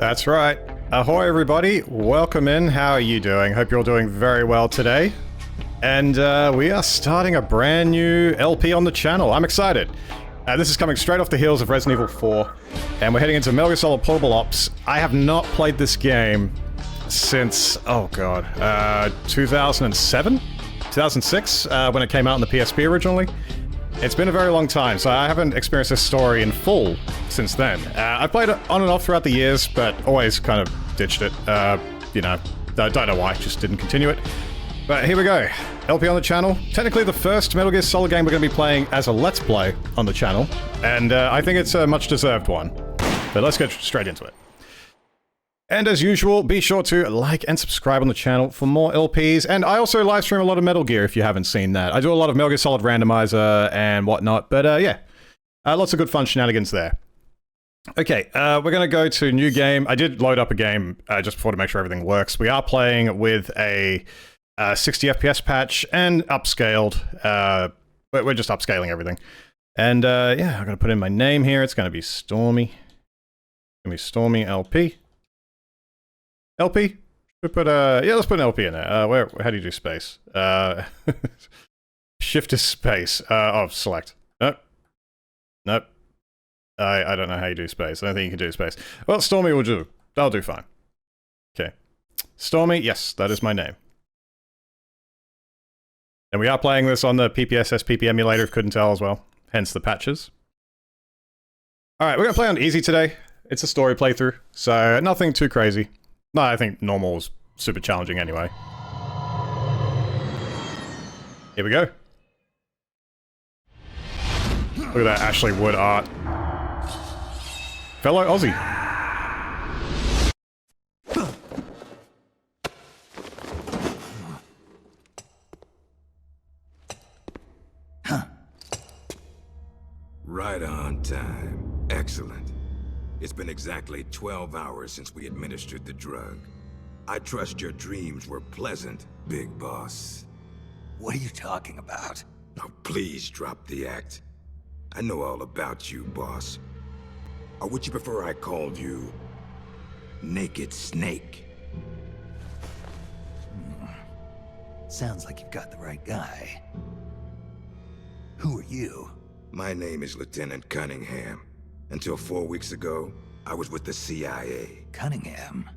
That's right. Ahoy everybody, welcome in. How are you doing? Hope you're all doing very well today. And we are starting a brand new LP on the channel. I'm excited. This is coming straight off the heels of Resident Evil 4, and we're heading into Metal Gear Solid Portable Ops. I have not played this game since, oh god, 2007? 2006, when it came out on the PSP originally. It's been a very long time, so I haven't experienced this story in full since then. I played it on and off throughout the years, but always kind of ditched it. You know, don't know why, just didn't continue it. But here we go. LP on the channel. Technically the first Metal Gear Solid game we're going to be playing as a Let's Play on the channel, and I think it's a much-deserved one. But let's get straight into it. And as usual, be sure to like and subscribe on the channel for more LPs, and I also live stream a lot of Metal Gear if you haven't seen that. I do a lot of Metal Gear Solid Randomizer and whatnot, but yeah, lots of good fun shenanigans there. Okay, we're going to go to new game. I did load up a game just before to make sure everything works. We are playing with a 60 FPS patch and upscaled. We're just upscaling everything. And yeah, I'm going to put in my name here. It's going to be Stormy. It's going to be Stormy LP. LP? We put yeah, let's put an LP in there. How do you do space? Shift is space. Oh, select. Nope. Nope. I don't know how you do space. I don't think you can do space. Well, Stormy will do. That'll do fine. Okay. Stormy, yes, that is my name. And we are playing this on the PPS SPP emulator, if you couldn't tell as well. Hence the patches. Alright, we're going to play on easy today. It's a story playthrough, so nothing too crazy. No, I think normal is super challenging anyway. Here we go. Look at that Ashley Wood art. Fellow Aussie. Right on time. Excellent. It's been exactly 12 hours since we administered the drug. I trust your dreams were pleasant, Big Boss. What are you talking about? Now please drop the act. I know all about you, boss. Or would you prefer I called you Naked Snake? Sounds like you've got the right guy. Who are you? My name is Lieutenant Cunningham. Until 4 weeks ago, I was with the CIA. Cunningham?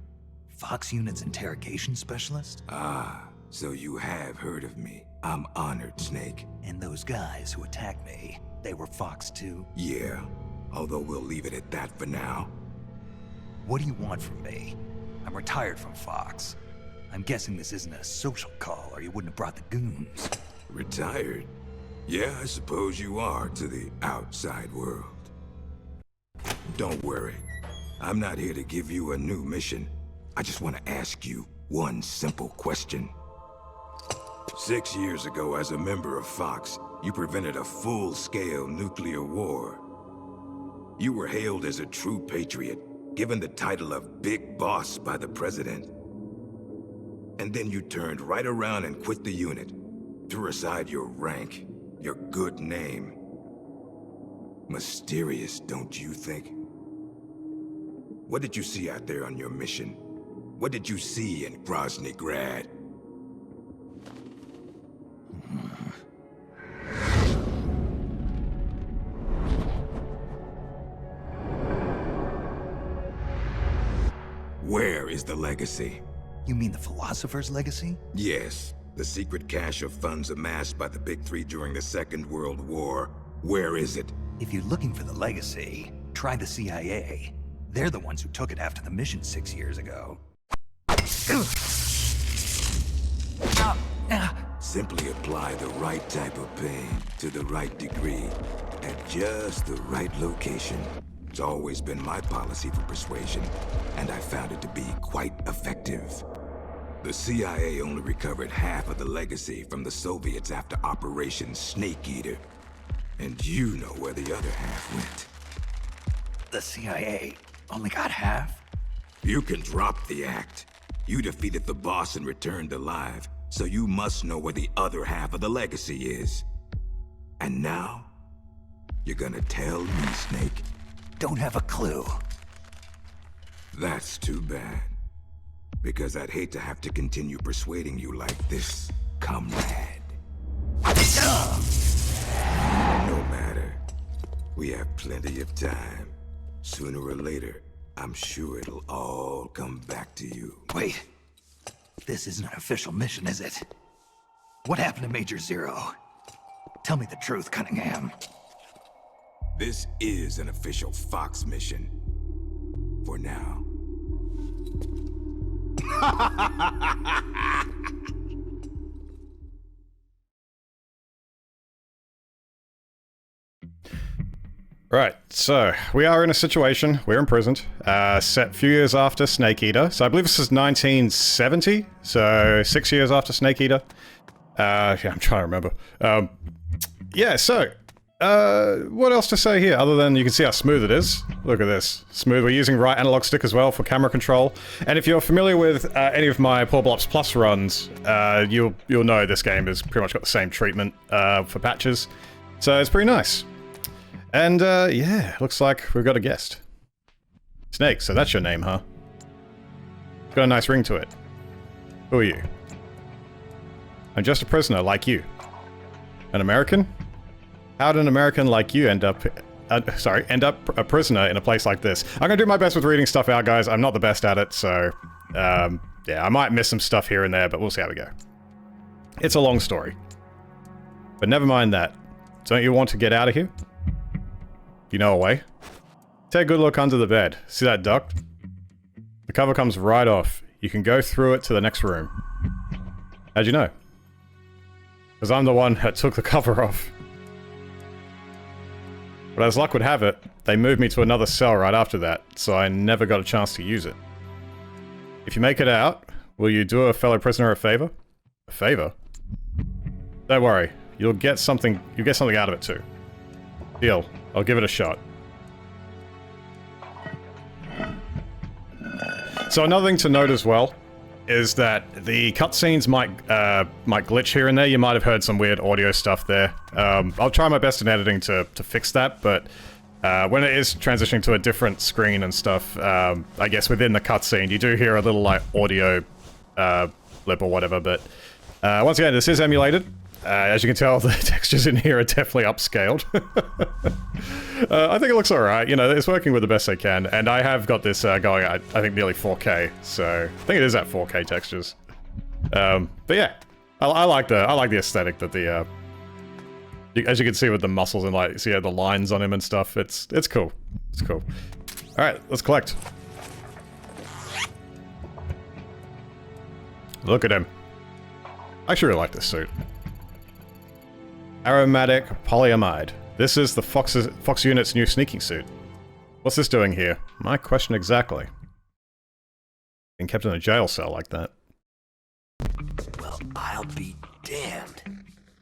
Fox Unit's interrogation specialist? Ah, so you have heard of me. I'm honored, Snake. And those guys who attacked me, they were Fox too? Yeah, although we'll leave it at that for now. What do you want from me? I'm retired from Fox. I'm guessing this isn't a social call, or you wouldn't have brought the goons. Retired? Yeah, I suppose you are to the outside world. Don't worry. I'm not here to give you a new mission. I just want to ask you one simple question. 6 years ago, as a member of Fox, you prevented a full-scale nuclear war. You were hailed as a true patriot, given the title of Big Boss by the President. And then you turned right around and quit the unit, threw aside your rank, your good name. Mysterious, don't you think? What did you see out there on your mission? What did you see in Grozny Grad? Where is the legacy? You mean the Philosopher's Legacy? Yes, the secret cache of funds amassed by the Big Three during the Second World War. Where is it? If you're looking for the legacy, try the CIA. They're the ones who took it after the mission 6 years ago. Simply apply the right type of pain to the right degree at just the right location. It's always been my policy for persuasion, and I found it to be quite effective. The CIA only recovered half of the legacy from the Soviets after Operation Snake Eater. And you know where the other half went. The CIA only got half? You can drop the act. You defeated the boss and returned alive, so you must know where the other half of the legacy is. And now, you're gonna tell me, Snake? Don't have a clue. That's too bad. Because I'd hate to have to continue persuading you like this, comrade. No matter. We have plenty of time. Sooner or later, I'm sure it'll all come back to you. Wait. This isn't an official mission, is it? What happened to Major Zero? Tell me the truth, Cunningham. This is an official Fox mission. For now. Right, so we are in a situation, we're imprisoned, set a few years after Snake Eater. So I believe this is 1970, so 6 years after Snake Eater. Yeah, I'm trying to remember. Yeah, so, what else to say here, other than you can see how smooth it is. Look at this. Smooth. We're using right analog stick as well for camera control. And if you're familiar with any of my Portable Ops Plus runs, you'll know this game has pretty much got the same treatment for patches. So it's pretty nice. And, yeah, looks like we've got a guest. Snake, so that's your name, huh? It's got a nice ring to it. Who are you? I'm just a prisoner like you. An American? How did an American like you end up a prisoner in a place like this? I'm gonna do my best with reading stuff out, guys. I'm not the best at it, so, yeah, I might miss some stuff here and there, but we'll see how we go. It's a long story. But never mind that. Don't you want to get out of here? You know a way? Take a good look under the bed. See that duct? The cover comes right off. You can go through it to the next room. How'd you know? Because I'm the one that took the cover off. But as luck would have it, they moved me to another cell right after that, so I never got a chance to use it. If you make it out, will you do a fellow prisoner a favor? A favor? Don't worry, you'll get something out of it too. Deal. I'll give it a shot. So another thing to note as well is that the cutscenes might glitch here and there. You might have heard some weird audio stuff there. I'll try my best in editing to fix that, but when it is transitioning to a different screen and stuff, I guess within the cutscene, you do hear a little like audio blip or whatever, but once again, this is emulated. As you can tell, the textures in here are definitely upscaled. I think it looks alright, you know, it's working with the best they can, and I have got this going at, I think, nearly 4K, so I think it is at 4K textures. But yeah, I like the aesthetic that the, as you can see with the muscles and like, see the lines on him and stuff, it's cool. It's cool. Alright, let's collect. Look at him. I actually really like this suit. Aromatic polyamide. This is the Fox Unit's new sneaking suit. What's this doing here? My question exactly. Being kept in a jail cell like that. Well, I'll be damned.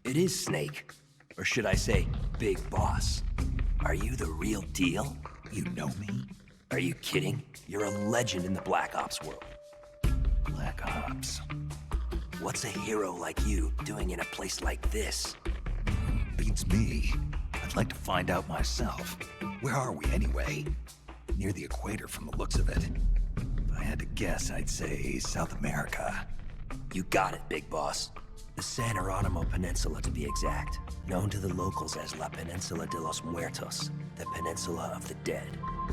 It is Snake. Or should I say, Big Boss. Are you the real deal? You know me? Are you kidding? You're a legend in the Black Ops world. Black Ops. What's a hero like you doing in a place like this? Beats me. I'd like to find out myself. Where are we anyway? Near the equator from the looks of it. If I had to guess, I'd say South America. You got it, Big Boss. The San Jeronimo Peninsula, to be exact. Known to the locals as La Peninsula de los Muertos, the Peninsula of the Dead.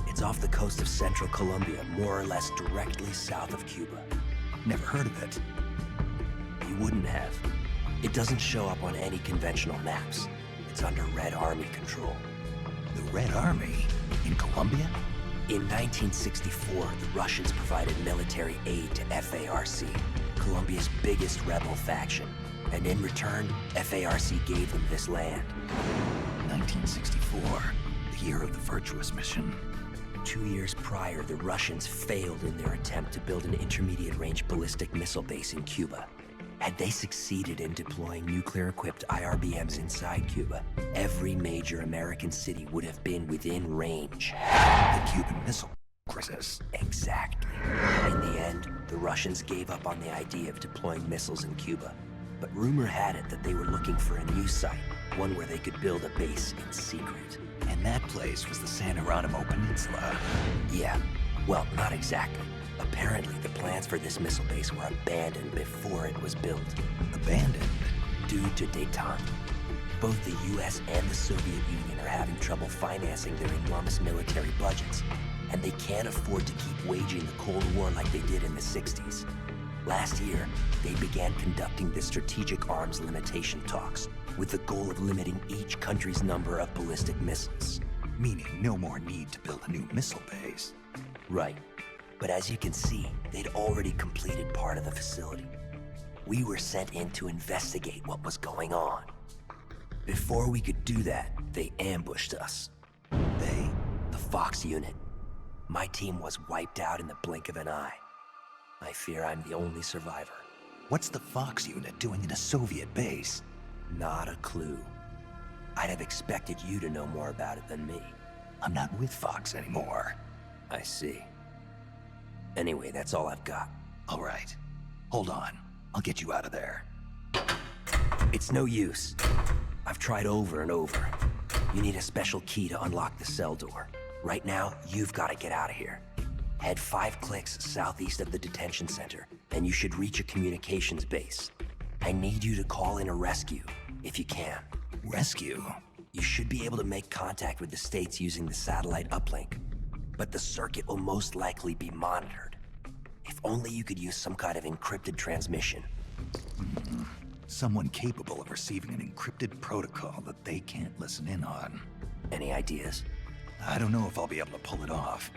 It's off the coast of central Colombia, more or less directly south of Cuba. Never heard of it. You wouldn't have. It doesn't show up on any conventional maps. It's under Red Army control. The Red Army? In Colombia? In 1964, the Russians provided military aid to FARC, Colombia's biggest rebel faction. And in return, FARC gave them this land. 1964, the year of the Virtuous Mission. 2 years prior, the Russians failed in their attempt to build an intermediate-range ballistic missile base in Cuba. Had they succeeded in deploying nuclear-equipped IRBMs inside Cuba, every major American city would have been within range. The Cuban Missile Crisis. Exactly. In the end, the Russians gave up on the idea of deploying missiles in Cuba. But rumor had it that they were looking for a new site, one where they could build a base in secret. And that place was the San Jeronimo Peninsula. Yeah. Well, not exactly. Apparently, the plans for this missile base were abandoned before it was built. Abandoned? Due to détente. Both the US and the Soviet Union are having trouble financing their enormous military budgets, and they can't afford to keep waging the Cold War like they did in the 60s. Last year, they began conducting the strategic arms limitation talks, with the goal of limiting each country's number of ballistic missiles. Meaning no more need to build a new missile base. Right. But as you can see, they'd already completed part of the facility. We were sent in to investigate what was going on. Before we could do that, they ambushed us. They? The Fox unit. My team was wiped out in the blink of an eye. I fear I'm the only survivor. What's the Fox unit doing in a Soviet base? Not a clue. I'd have expected you to know more about it than me. I'm not with Fox anymore. I see. Anyway, that's all I've got. All right. Hold on. I'll get you out of there. It's no use. I've tried over and over. You need a special key to unlock the cell door. Right now, you've got to get out of here. Head 5 clicks southeast of the detention center, and you should reach a communications base. I need you to call in a rescue, if you can. Rescue? You should be able to make contact with the States using the satellite uplink, but the circuit will most likely be monitored. If only you could use some kind of encrypted transmission. Someone capable of receiving an encrypted protocol that they can't listen in on. Any ideas? I don't know if I'll be able to pull it off,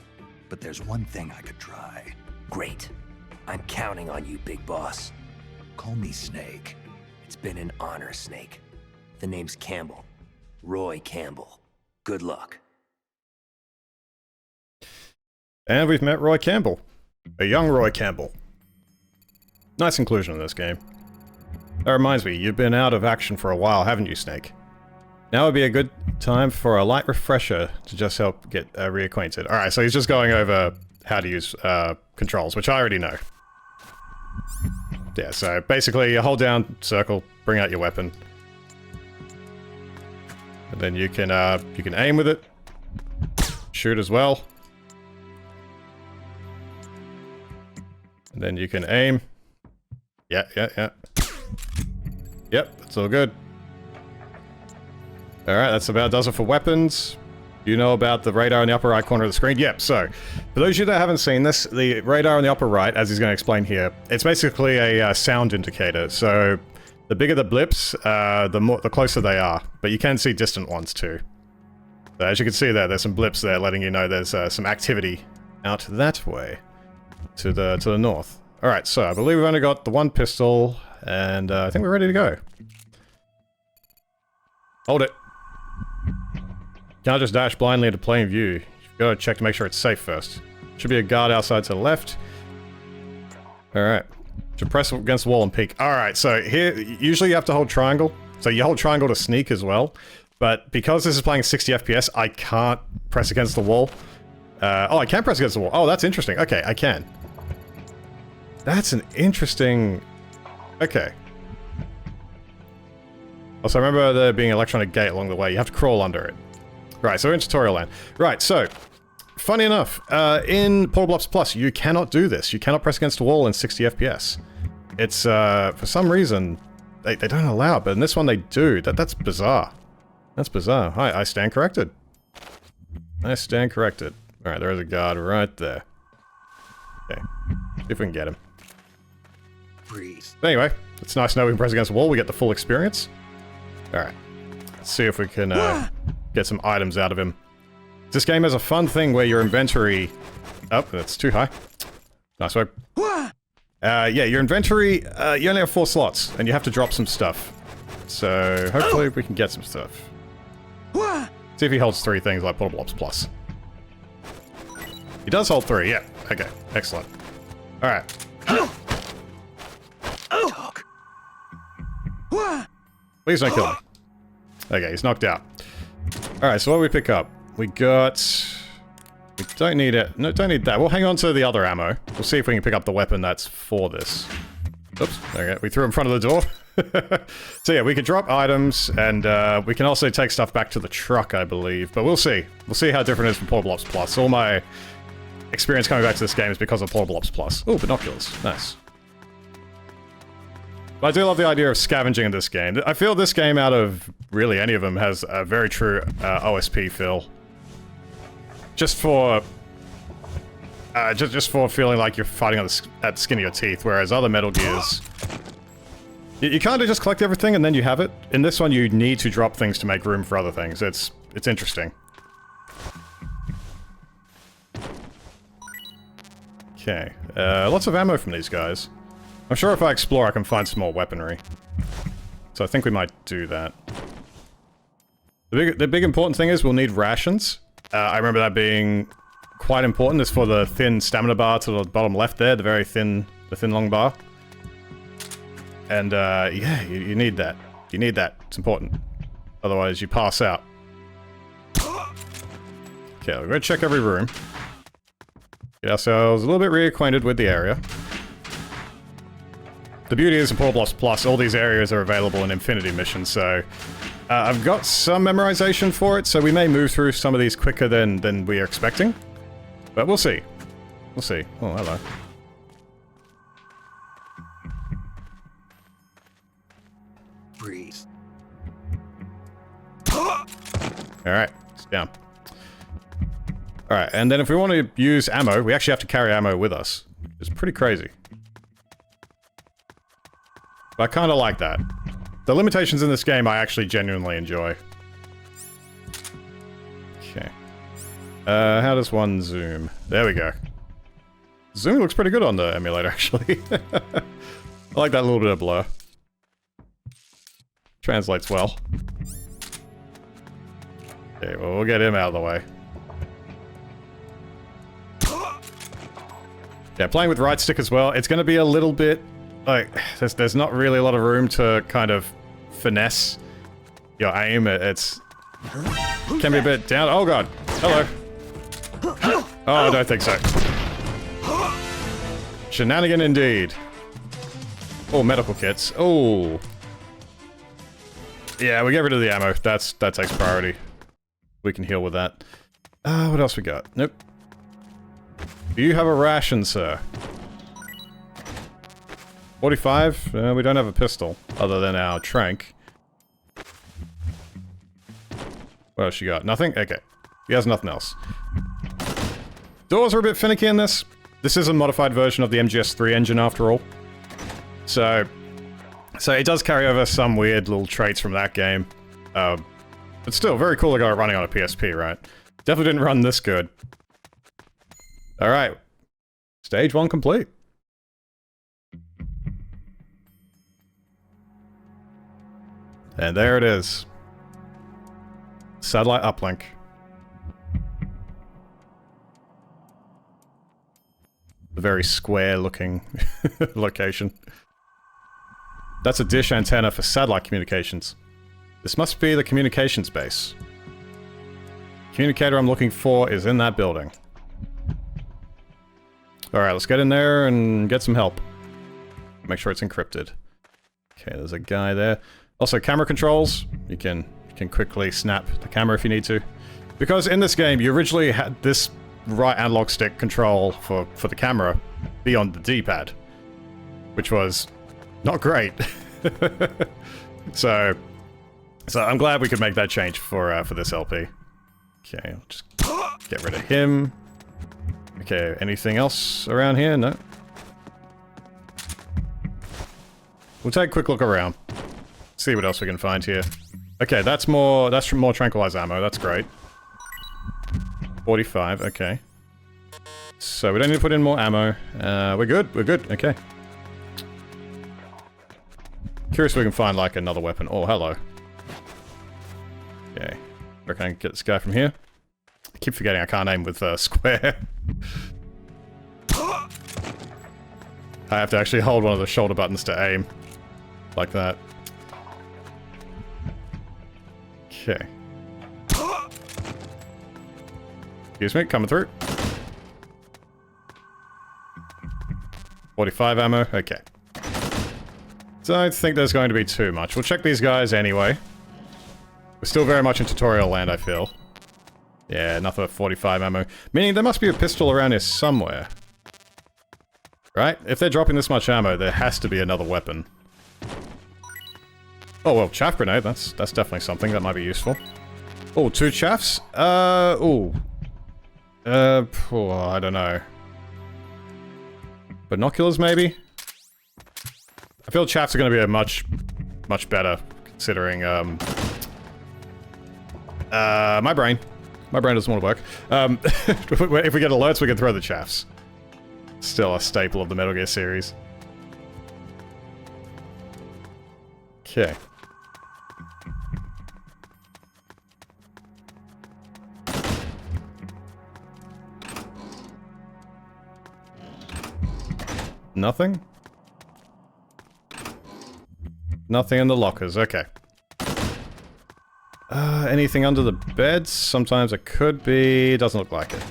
but there's one thing I could try. Great. I'm counting on you, big boss. Call me Snake. It's been an honor, Snake. The name's Campbell. Roy Campbell. Good luck. And we've met Roy Campbell. A young Roy Campbell. Nice inclusion in this game. That reminds me, you've been out of action for a while, haven't you, Snake? Now would be a good time for a light refresher to just help get reacquainted. Alright, so he's just going over how to use controls, which I already know. Yeah, so basically you hold down circle, bring out your weapon. And then you can aim with it. Shoot as well. And then you can aim. Yeah. Yep, that's all good. Alright, that's about does it for weapons. You know about the radar in the upper right corner of the screen? Yep, so, for those of you that haven't seen this, the radar in the upper right, as he's going to explain here, it's basically a sound indicator. So, the bigger the blips, the closer they are. But you can see distant ones too. So as you can see there's some blips there letting you know there's some activity out that way. To the north. Alright, so I believe we've only got the one pistol, and I think we're ready to go. Hold it. Can't just dash blindly into plain view. You've got to check to make sure it's safe first. Should be a guard outside to the left. Alright. To press against the wall and peek. Alright, so here, usually you have to hold triangle. So you hold triangle to sneak as well. But because this is playing 60 FPS, I can't press against the wall. Oh, I can press against the wall. Oh, that's interesting. Okay, I can. That's an interesting... Okay. Also, remember there being an electronic gate along the way. You have to crawl under it. Right, so we're in tutorial land. Right, so... Funny enough, in Portable Ops Plus, you cannot do this. You cannot press against a wall in 60 FPS. It's, for some reason, they don't allow it, but in this one they do. That's bizarre. That's bizarre. I stand corrected. I stand corrected. Alright, there is a guard right there. Okay. See if we can get him. Breathe. Anyway, it's nice to know we can press against the wall. We get the full experience. Alright. Let's see if we can get some items out of him. This game has a fun thing where your inventory... Oh, that's too high. Nice work. Yeah, your inventory, you only have 4 slots, and you have to drop some stuff. So, hopefully we can get some stuff. See if he holds 3 things like Portable Ops Plus. He does hold 3, yeah. Okay, excellent. Alright. Please don't kill him. Okay, he's knocked out. Alright, so what do we pick up? We got... We don't need it. No, don't need that. We'll hang on to the other ammo. We'll see if we can pick up the weapon that's for this. Oops. Okay, we threw it in front of the door. So yeah, we can drop items, and we can also take stuff back to the truck, I believe. But we'll see. We'll see how different it is from Portable Ops Plus. All my experience coming back to this game is because of Portable Ops Plus. Oh, binoculars. Nice. But I do love the idea of scavenging in this game. I feel this game, out of really any of them, has a very true OSP feel. Just for feeling like you're fighting at the skin of your teeth, whereas other Metal Gears, you kind of just collect everything and then you have it. In this one, you need to drop things to make room for other things. It's interesting. Okay, lots of ammo from these guys. I'm sure if I explore, I can find some more weaponry. So I think we might do that. The big important thing is we'll need rations. I remember that being quite important. It's for the thin stamina bar to the bottom left there, the thin long bar. And yeah, you need that. You need that. It's important. Otherwise, you pass out. Okay, we're gonna check every room. Get ourselves a little bit reacquainted with the area. The beauty is in Portable Ops Plus, all these areas are available in Infinity missions, so I've got some memorization for it, so we may move through some of these quicker than we are expecting. But we'll see. We'll see. Oh, hello. Breathe. Alright, it's down. Alright, and then if we want to use ammo, we actually have to carry ammo with us. It's pretty crazy. But I kind of like that. The limitations in this game I actually genuinely enjoy. Okay. How does one zoom? There we go. Zoom looks pretty good on the emulator, actually. I like that little bit of blur. Translates well. Okay, well, we'll get him out of the way. Yeah, playing with right stick as well, it's going to be a little bit... like, there's not really a lot of room to kind of finesse your aim. It's... can be a bit down... oh god! Hello! Oh, I don't think so. Shenanigan indeed. Oh, medical kits. Oh. Yeah, we get rid of the ammo. That takes priority. We can heal with that. What else we got? Nope. Do you have a ration, sir? 45? We don't have a pistol, other than our trank. What else you got? Nothing? Okay. He has nothing else. Doors are a bit finicky in this. This is a modified version of the MGS3 engine, after all. So it does carry over some weird little traits from that game. But still, very cool to go running on a PSP, right? Definitely didn't run this good. Alright. Stage 1 complete. And there it is. Satellite uplink. A very square-looking location. That's a dish antenna for satellite communications. This must be the communications base. Communicator I'm looking for is in that building. Alright, let's get in there and get some help. Make sure it's encrypted. Okay, there's a guy there. Also, camera controls. You can quickly snap the camera if you need to. Because in this game, you originally had this right analog stick control for the camera be on the D-pad. Which was not great. So I'm glad we could make that change for this LP. Okay, I'll just get rid of him. Okay, anything else around here? No. We'll take a quick look around. See what else we can find here. Okay, that's more tranquilizer ammo, that's great. 45, okay. So we don't need to put in more ammo. We're good, okay. Curious if we can find like another weapon. Oh, hello. Okay. Reckon I can get this guy from here. I keep forgetting I can't aim with square. I have to actually hold one of the shoulder buttons to aim. Like that. Okay. Excuse me, coming through. 45 ammo, okay. Don't think there's going to be too much. We'll check these guys anyway. We're still very much in tutorial land, I feel. Yeah, nothing but 45 ammo. Meaning there must be a pistol around here somewhere. Right? If they're dropping this much ammo, there has to be another weapon. Oh, well, chaff grenade. That's definitely something that might be useful. Oh, 2 chaffs? I don't know. Binoculars, maybe? I feel chaffs are going to be a much better, considering, my brain. My brain doesn't want to work. If we get alerts, we can throw the chaffs. Still a staple of the Metal Gear series. Okay. Nothing? Nothing in the lockers, okay. Anything under the beds? Sometimes it could be. Doesn't look like it.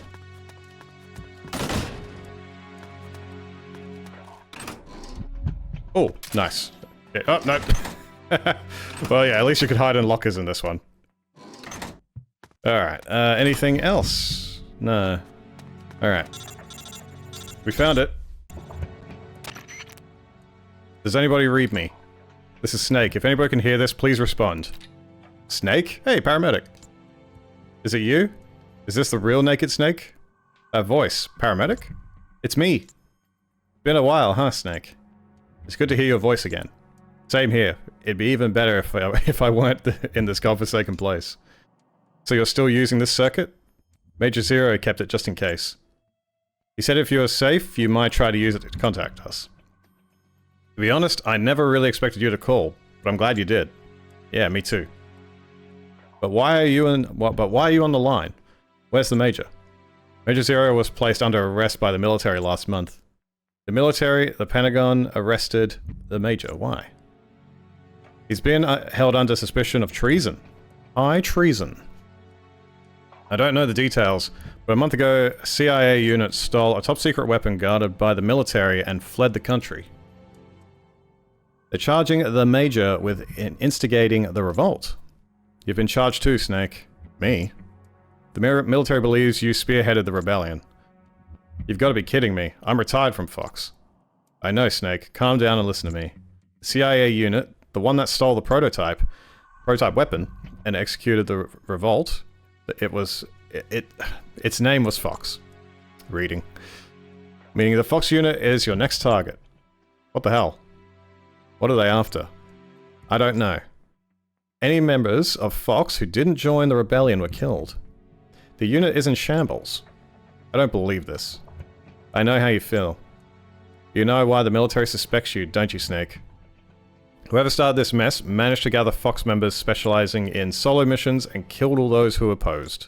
Oh, nice. Yeah, oh, no. Well, yeah, at least you could hide in lockers in this one. Alright, anything else? No. Alright. We found it. Does anybody read me? This is Snake. If anybody can hear this, please respond. Snake? Hey, paramedic. Is it you? Is this the real Naked Snake? Voice. Paramedic? It's me. Been a while, huh, Snake? It's good to hear your voice again. Same here. It'd be even better if I weren't in this godforsaken place. So you're still using this circuit? Major Zero kept it just in case. He said if you're safe, you might try to use it to contact us. To be honest, I never really expected you to call, but I'm glad you did. Yeah, me too. But why are you on the line? Where's the Major? Major Zero was placed under arrest by the military last month. The military, the Pentagon, arrested the Major. Why? He's been held under suspicion of treason. High treason. I don't know the details, but a month ago, a CIA unit stole a top-secret weapon guarded by the military and fled the country. They're charging the Major with instigating the revolt. You've been charged too, Snake. Me? The military believes you spearheaded the rebellion. You've got to be kidding me. I'm retired from Fox. I know, Snake. Calm down and listen to me. The CIA unit, the one that stole the prototype weapon and executed the revolt, its name was Fox. Reading. Meaning the Fox unit is your next target. What the hell? What are they after? I don't know. Any members of Fox who didn't join the rebellion were killed. The unit is in shambles. I don't believe this. I know how you feel. You know why the military suspects you, don't you, Snake? Whoever started this mess managed to gather Fox members specializing in solo missions and killed all those who opposed.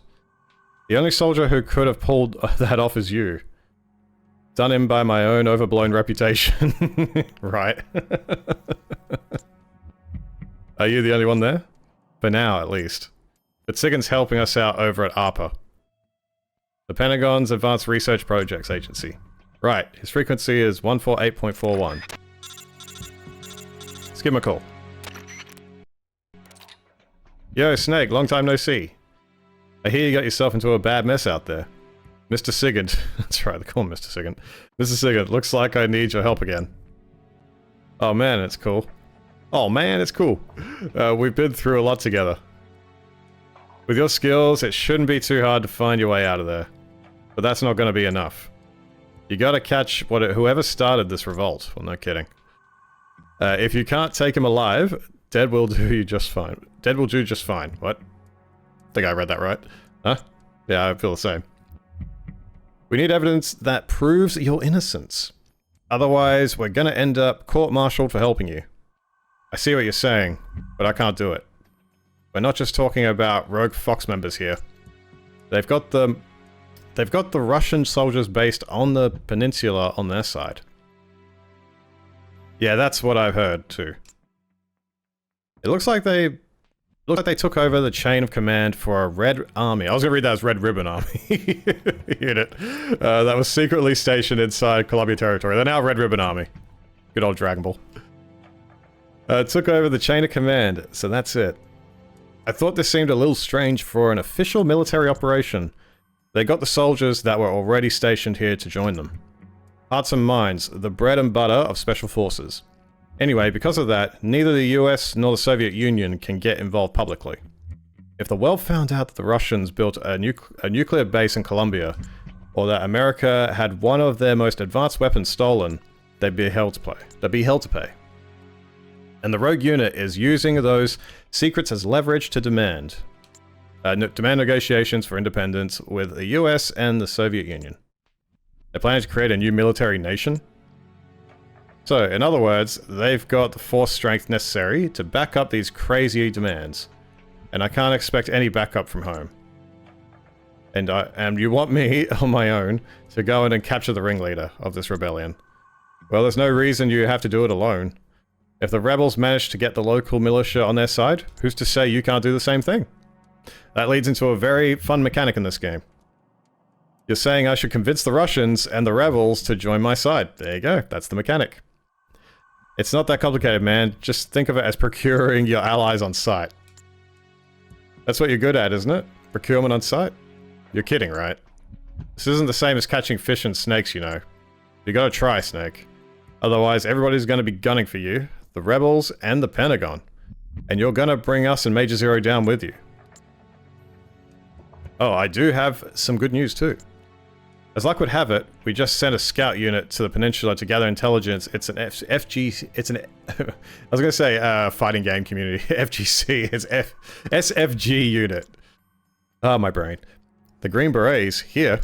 The only soldier who could have pulled that off is you. Done in by my own overblown reputation. Right. Are you the only one there? For now, at least. But Sigan's helping us out over at ARPA. The Pentagon's Advanced Research Projects Agency. Right, his frequency is 148.41. Let's give him a call. Yo, Snake, long time no see. I hear you got yourself into a bad mess out there. Mr. Sigurd. That's right, they call him Mr. Sigurd. Mr. Sigurd, looks like I need your help again. Oh man, it's cool. Oh man, it's cool. We've been through a lot together. With your skills, it shouldn't be too hard to find your way out of there. But that's not going to be enough. You gotta catch whoever started this revolt. Well, no kidding. If you can't take him alive, dead will do you just fine. Dead will do just fine. What? I think I read that right. Huh? Yeah, I feel the same. We need evidence that proves your innocence. Otherwise, we're gonna end up court-martialed for helping you. I see what you're saying, but I can't do it. We're not just talking about rogue Fox members here. They've got the Russian soldiers based on the peninsula on their side. Yeah, that's what I've heard too. It looks like they took over the chain of command for a Red Army. I was gonna read that as Red Ribbon Army unit that was secretly stationed inside Columbia territory. They're now Red Ribbon Army. Good old Dragon Ball. Took over the chain of command, so that's it. I thought this seemed a little strange for an official military operation. They got the soldiers that were already stationed here to join them. Hearts and minds, the bread and butter of special forces. Anyway, because of that, neither the US nor the Soviet Union can get involved publicly. If the world found out that the Russians built a nuclear base in Colombia, or that America had one of their most advanced weapons stolen, they'd be held to pay. And the rogue unit is using those secrets as leverage to demand negotiations for independence with the US and the Soviet Union. They're planning to create a new military nation. So, in other words, they've got the force strength necessary to back up these crazy demands. And I can't expect any backup from home. And you want me, on my own, to go in and capture the ringleader of this rebellion. Well, there's no reason you have to do it alone. If the rebels manage to get the local militia on their side, who's to say you can't do the same thing? That leads into a very fun mechanic in this game. You're saying I should convince the Russians and the rebels to join my side. There you go, that's the mechanic. It's not that complicated, man. Just think of it as procuring your allies on site. That's what you're good at, isn't it? Procurement on site? You're kidding, right? This isn't the same as catching fish and snakes, you know. You gotta try, Snake. Otherwise, everybody's gonna be gunning for you, the rebels and the Pentagon. And you're gonna bring us and Major Zero down with you. Oh, I do have some good news too. As luck would have it, we just sent a scout unit to the peninsula to gather intelligence. It's an FG... It's an... I was gonna say, fighting game community. FGC. It's SFG unit. Ah, my brain. The Green Berets, here.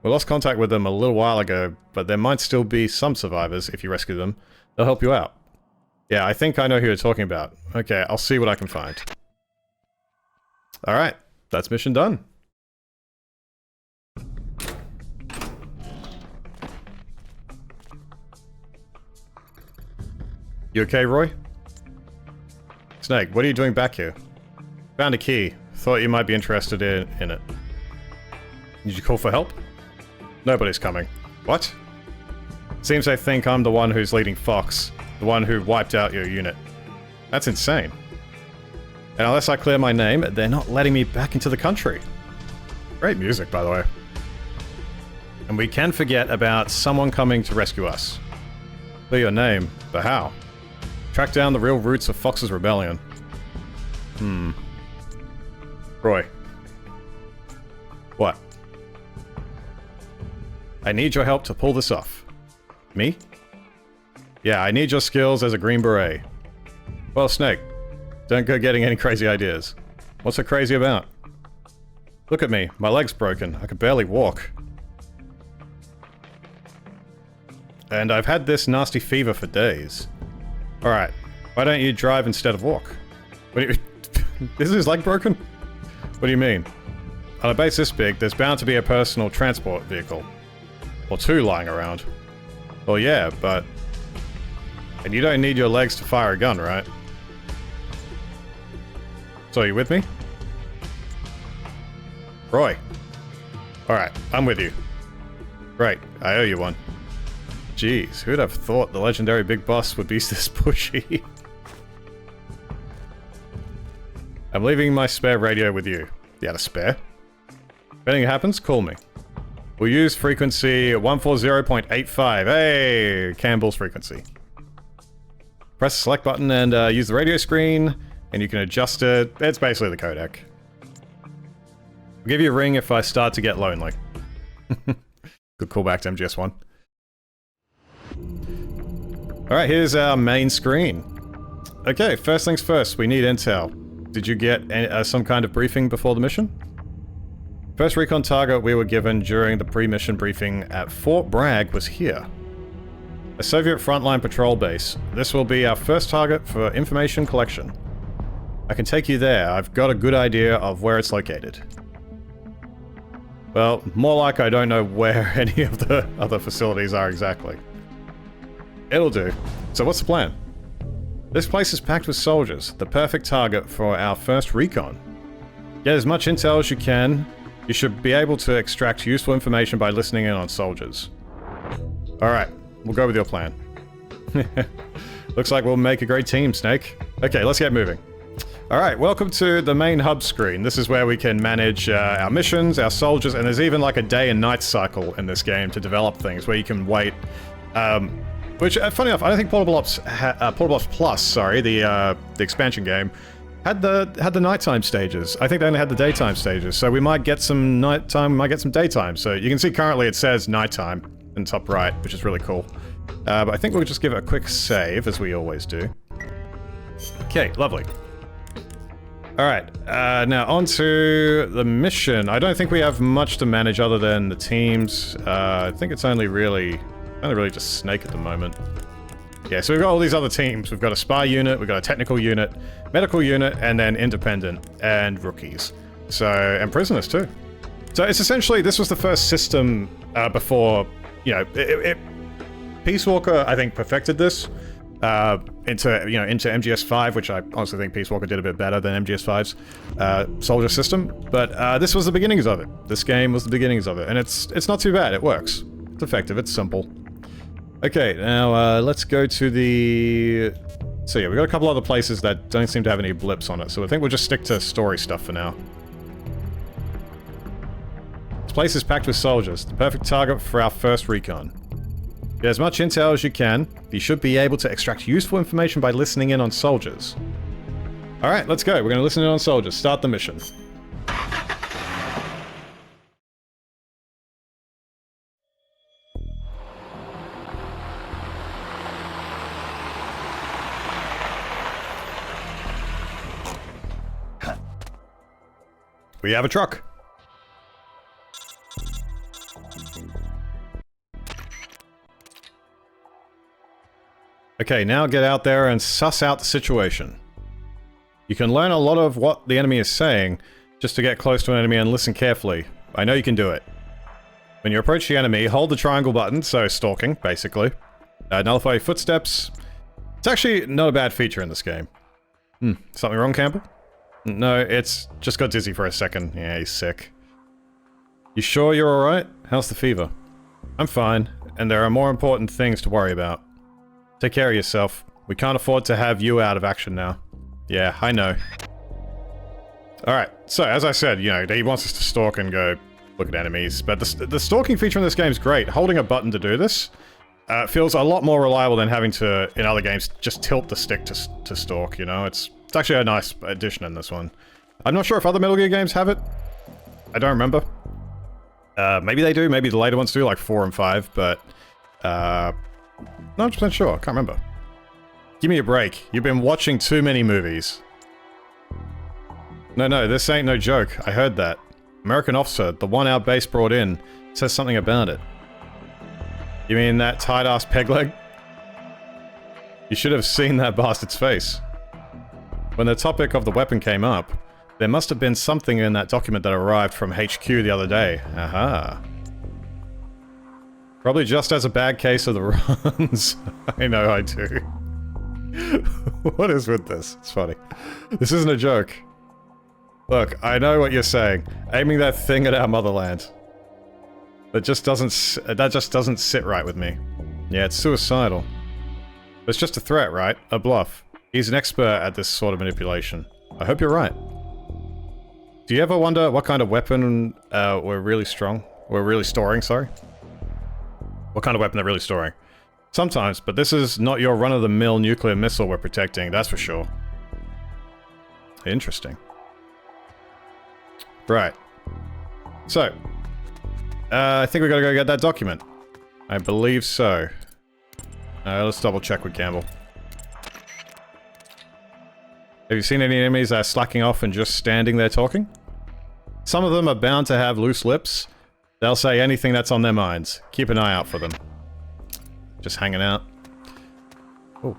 We lost contact with them a little while ago, but there might still be some survivors if you rescue them. They'll help you out. Yeah, I think I know who you're talking about. Okay, I'll see what I can find. Alright, that's mission done. You okay, Roy? Snake, what are you doing back here? Found a key. Thought you might be interested in it. Did you call for help? Nobody's coming. What? Seems they think I'm the one who's leading Fox, the one who wiped out your unit. That's insane. And unless I clear my name, they're not letting me back into the country. Great music, by the way. And we can forget about someone coming to rescue us. Clear your name, but how? Track down the real roots of Fox's rebellion. Roy. What? I need your help to pull this off. Me? Yeah, I need your skills as a Green Beret. Well, Snake, don't go getting any crazy ideas. What's so crazy about? Look at me, my leg's broken. I could barely walk. And I've had this nasty fever for days. Alright, why don't you drive instead of walk? What do you... Is his leg broken? What do you mean? On a base this big, there's bound to be a personal transport vehicle. Or two lying around. Well, yeah, but... And you don't need your legs to fire a gun, right? So, you with me? Roy. Alright, I'm with you. Great, I owe you one. Jeez, who'd have thought the legendary Big Boss would be this pushy? I'm leaving my spare radio with you. You had a spare? If anything happens, call me. We'll use frequency 140.85. Hey, Campbell's frequency. Press the select button and use the radio screen, and you can adjust it. It's basically the codec. I'll give you a ring if I start to get lonely. Good callback to MGS1. Alright, here's our main screen. Okay, first things first, we need intel. Did you get some kind of briefing before the mission? First recon target we were given during the pre-mission briefing at Fort Bragg was here. A Soviet frontline patrol base. This will be our first target for information collection. I can take you there. I've got a good idea of where it's located. Well, more like I don't know where any of the other facilities are exactly. It'll do. So what's the plan? This place is packed with soldiers, the perfect target for our first recon. Get as much intel as you can. You should be able to extract useful information by listening in on soldiers. Alright, we'll go with your plan. Looks like we'll make a great team, Snake. Okay, let's get moving. Alright, welcome to the main hub screen. This is where we can manage our missions, our soldiers, and there's even like a day and night cycle in this game to develop things where you can wait. Which, funny enough, I don't think Portable Ops Plus, sorry, the expansion game, had the nighttime stages. I think they only had the daytime stages, so we might get some nighttime, we might get some daytime. So you can see currently it says nighttime in top right, which is really cool. But I think we'll just give it a quick save, as we always do. Okay, lovely. Alright, now on to the mission. I don't think we have much to manage other than the teams. I think it's only really just Snake at the moment. Yeah, so we've got all these other teams. We've got a spy unit, we've got a technical unit, medical unit, and then independent, and rookies. So, and prisoners too. So it's essentially, this was the first system before, you know, Peace Walker, I think, perfected this. Into MGS5, which I honestly think Peace Walker did a bit better than MGS5's soldier system. But this was the beginnings of it. This game was the beginnings of it, and it's not too bad. It works. It's effective. It's simple. Okay, now let's go to the... So yeah, we've got a couple other places that don't seem to have any blips on it, so I think we'll just stick to story stuff for now. This place is packed with soldiers, the perfect target for our first recon. Get as much intel as you can. You should be able to extract useful information by listening in on soldiers. Alright, let's go. We're going to listen in on soldiers. Start the mission. We have a truck. Okay, now get out there and suss out the situation. You can learn a lot of what the enemy is saying just to get close to an enemy and listen carefully. I know you can do it. When you approach the enemy, hold the triangle button, so stalking, basically. Nullify your footsteps. It's actually not a bad feature in this game. Something wrong, Campbell? No, it's just got dizzy for a second. Yeah, he's sick. You sure you're alright? How's the fever? I'm fine, and there are more important things to worry about. Take care of yourself. We can't afford to have you out of action now. Yeah, I know. Alright, so as I said, you know, he wants us to stalk and go look at enemies, but the stalking feature in this game is great. Holding a button to do this feels a lot more reliable than having to, in other games, just tilt the stick to stalk, you know? It's actually a nice addition in this one. I'm not sure if other Metal Gear games have it. I don't remember. Maybe they do, maybe the later ones do, like 4 and 5, but... not 100% sure, I can't remember. Give me a break. You've been watching too many movies. No, this ain't no joke. I heard that. American officer, the one our base brought in, says something about it. You mean that tight-ass peg leg? You should have seen that bastard's face. When the topic of the weapon came up, there must have been something in that document that arrived from HQ the other day. Aha. Probably just as a bad case of the runs. I know I do. What is with this? It's funny. This isn't a joke. Look, I know what you're saying. Aiming that thing at our motherland. That just doesn't sit right with me. Yeah, it's suicidal. But it's just a threat, right? A bluff. He's an expert at this sort of manipulation. I hope you're right. Do you ever wonder what kind of weapon we're really storing, sorry? What kind of weapon they're really storing? Sometimes, but this is not your run-of-the-mill nuclear missile we're protecting, that's for sure. Interesting. Right. So, I think we gotta go get that document. I believe so. Let's double check with Campbell. Have you seen any enemies that are slacking off and just standing there talking? Some of them are bound to have loose lips. They'll say anything that's on their minds. Keep an eye out for them. Just hanging out. Oh.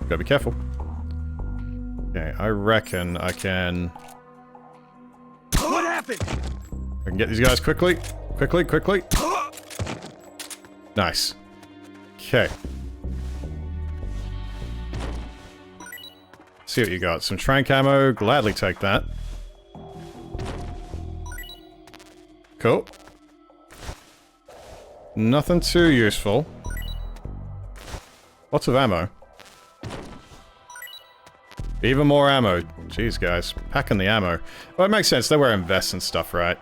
Gotta be careful. Okay, I reckon I can... What happened? I can get these guys quickly. Quickly. Nice. Okay. See what you got. Some trank ammo. Gladly take that. Cool. Nothing too useful. Lots of ammo. Even more ammo. Jeez, guys. Packing the ammo. Well, it makes sense. They wear vests and stuff, right?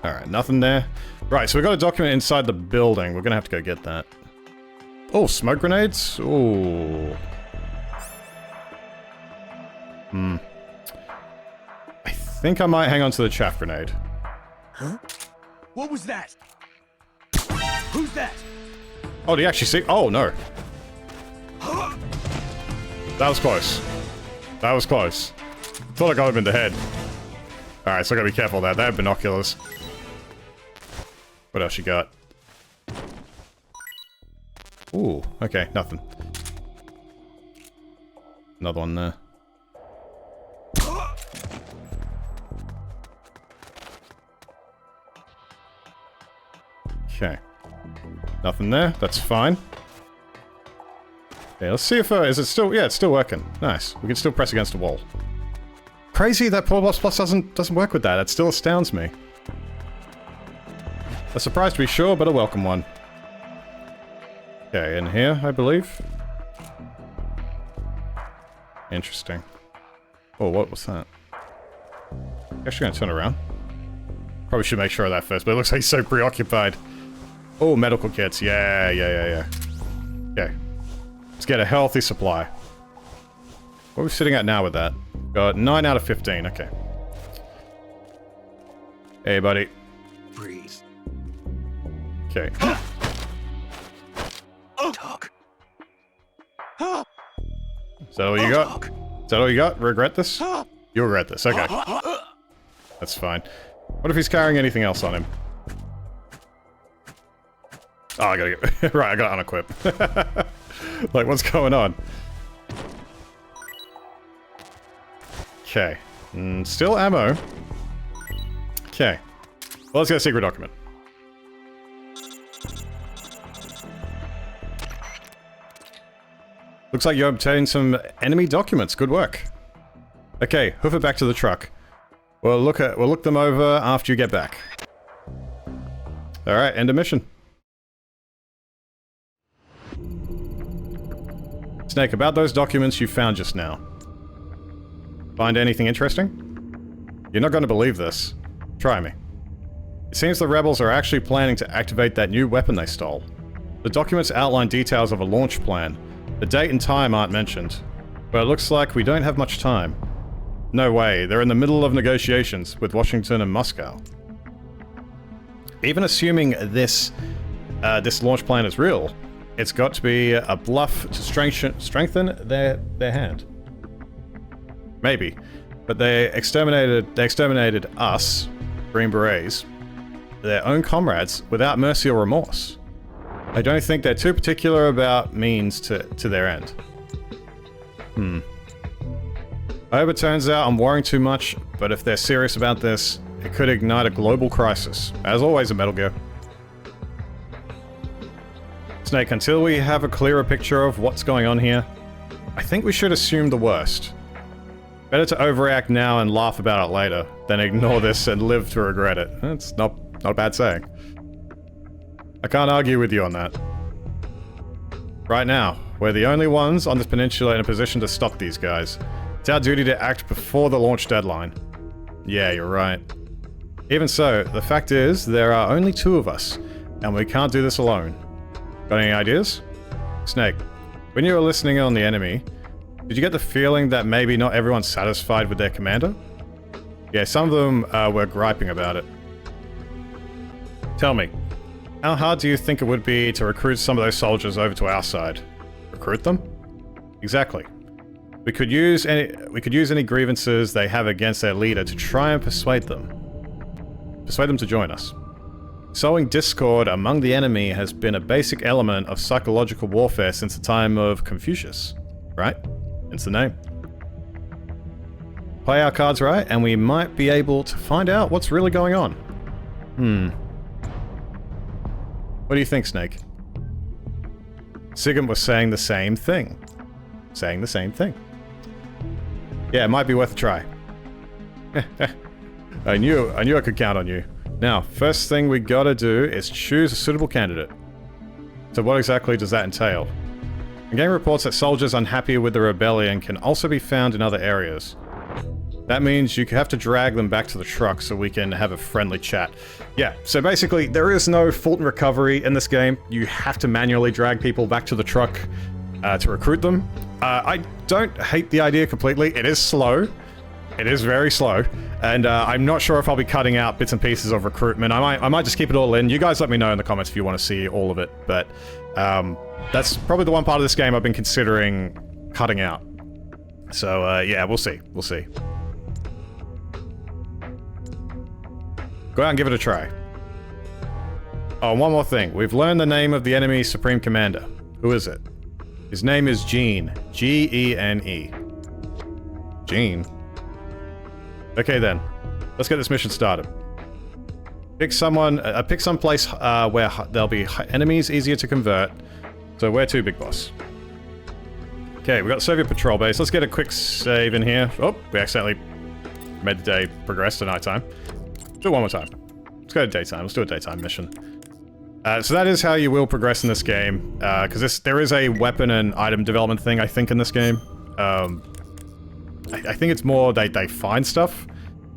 Alright, nothing there. Right, so we've got a document inside the building. We're gonna have to go get that. Oh, smoke grenades? Ooh. I think I might hang on to the chaff grenade. Huh? What was that? Who's that? Oh, do you actually see? Oh, no. That was close. That was close. Thought I got him in the head. Alright, so I gotta be careful of that. They have binoculars. What else you got? Ooh, okay, nothing. Another one there. Okay. Nothing there, that's fine. Okay, let's see if, is it still, yeah, it's still working. Nice. We can still press against the wall. Crazy that Polar Boss Plus doesn't work with that. It still astounds me. A surprise to be sure, but a welcome one. Okay, in here, I believe. Interesting. Oh, what was that? Actually gonna turn around. Probably should make sure of that first, but it looks like he's so preoccupied. Oh, medical kits. Yeah. Okay. Let's get a healthy supply. What are we sitting at now with that? Got 9 out of 15, okay. Hey, buddy. Breathe. Okay. Talk. Is that all you got? Is that all you got? Regret this? You'll regret this, okay. That's fine. What if he's carrying anything else on him? Oh, I gotta get... right, I gotta unequip. Like, what's going on? Okay. Still ammo. Okay. Well, let's get a secret document. Looks like you obtained some enemy documents. Good work. Okay, hoof it back to the truck. We'll look them over after you get back. Alright, end of mission. Snake, about those documents you found just now. Find anything interesting? You're not going to believe this. Try me. It seems the rebels are actually planning to activate that new weapon they stole. The documents outline details of a launch plan. The date and time aren't mentioned, but it looks like we don't have much time. No way, they're in the middle of negotiations with Washington and Moscow. Even assuming this launch plan is real, it's got to be a bluff to strengthen their hand. Maybe, but they exterminated us, Green Berets, their own comrades, without mercy or remorse. I don't think they're too particular about means to their end. I hope it turns out I'm worrying too much, but if they're serious about this, it could ignite a global crisis. As always in Metal Gear. Snake, until we have a clearer picture of what's going on here, I think we should assume the worst. Better to overreact now and laugh about it later, than ignore this and live to regret it. That's not a bad saying. I can't argue with you on that. Right now, we're the only ones on this peninsula in a position to stop these guys. It's our duty to act before the launch deadline. Yeah, you're right. Even so, the fact is, there are only 2 of us, and we can't do this alone. Got any ideas? Snake, when you were listening on the enemy, did you get the feeling that maybe not everyone's satisfied with their commander? Yeah, some of them were griping about it. Tell me, how hard do you think it would be to recruit some of those soldiers over to our side? Recruit them? Exactly. We could use any grievances they have against their leader to try and persuade them to join us. Sowing discord among the enemy has been a basic element of psychological warfare since the time of Confucius, right? It's the name. Play our cards right, and we might be able to find out what's really going on. What do you think, Snake? Sigurd was saying the same thing. Yeah, it might be worth a try. I knew I could count on you. Now, first thing we gotta do is choose a suitable candidate. So what exactly does that entail? The game reports that soldiers unhappy with the rebellion can also be found in other areas. That means you have to drag them back to the truck so we can have a friendly chat. Yeah, so basically, there is no Fulton recovery in this game. You have to manually drag people back to the truck to recruit them. I don't hate the idea completely. It is slow. It is very slow. And I'm not sure if I'll be cutting out bits and pieces of recruitment. I might just keep it all in. You guys let me know in the comments if you want to see all of it. But that's probably the one part of this game I've been considering cutting out. So yeah, we'll see. We'll see. Go out and give it a try. Oh, and one more thing. We've learned the name of the enemy Supreme Commander. Who is it? His name is Gene. G-E-N-E. Gene. Okay then. Let's get this mission started. Pick some place where there'll be enemies easier to convert. So where to, Big Boss? Okay, we got the Soviet patrol base. Let's get a quick save in here. Oh, we accidentally made the day progress to nighttime. Do it one more time. Let's go to daytime. Let's do a daytime mission. So that is how you will progress in this game. Because there is a weapon and item development thing, I think, in this game. I think it's more they find stuff.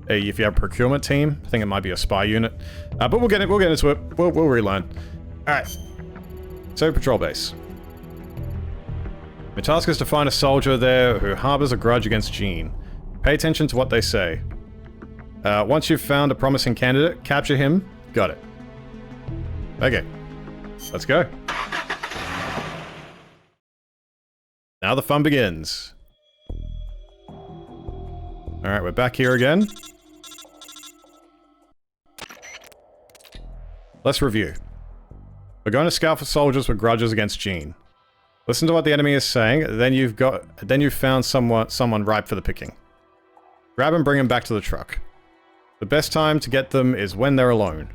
If you have a procurement team, I think it might be a spy unit. But we'll get into it. We'll relearn. Alright. So, patrol base. My task is to find a soldier there who harbors a grudge against Gene. Pay attention to what they say. Once you've found a promising candidate, capture him. Got it. Okay. Let's go. Now the fun begins. Alright, we're back here again. Let's review. We're going to scout for soldiers with grudges against Gene. Listen to what the enemy is saying, then you've found someone ripe for the picking. Grab and bring him back to the truck. The best time to get them is when they're alone.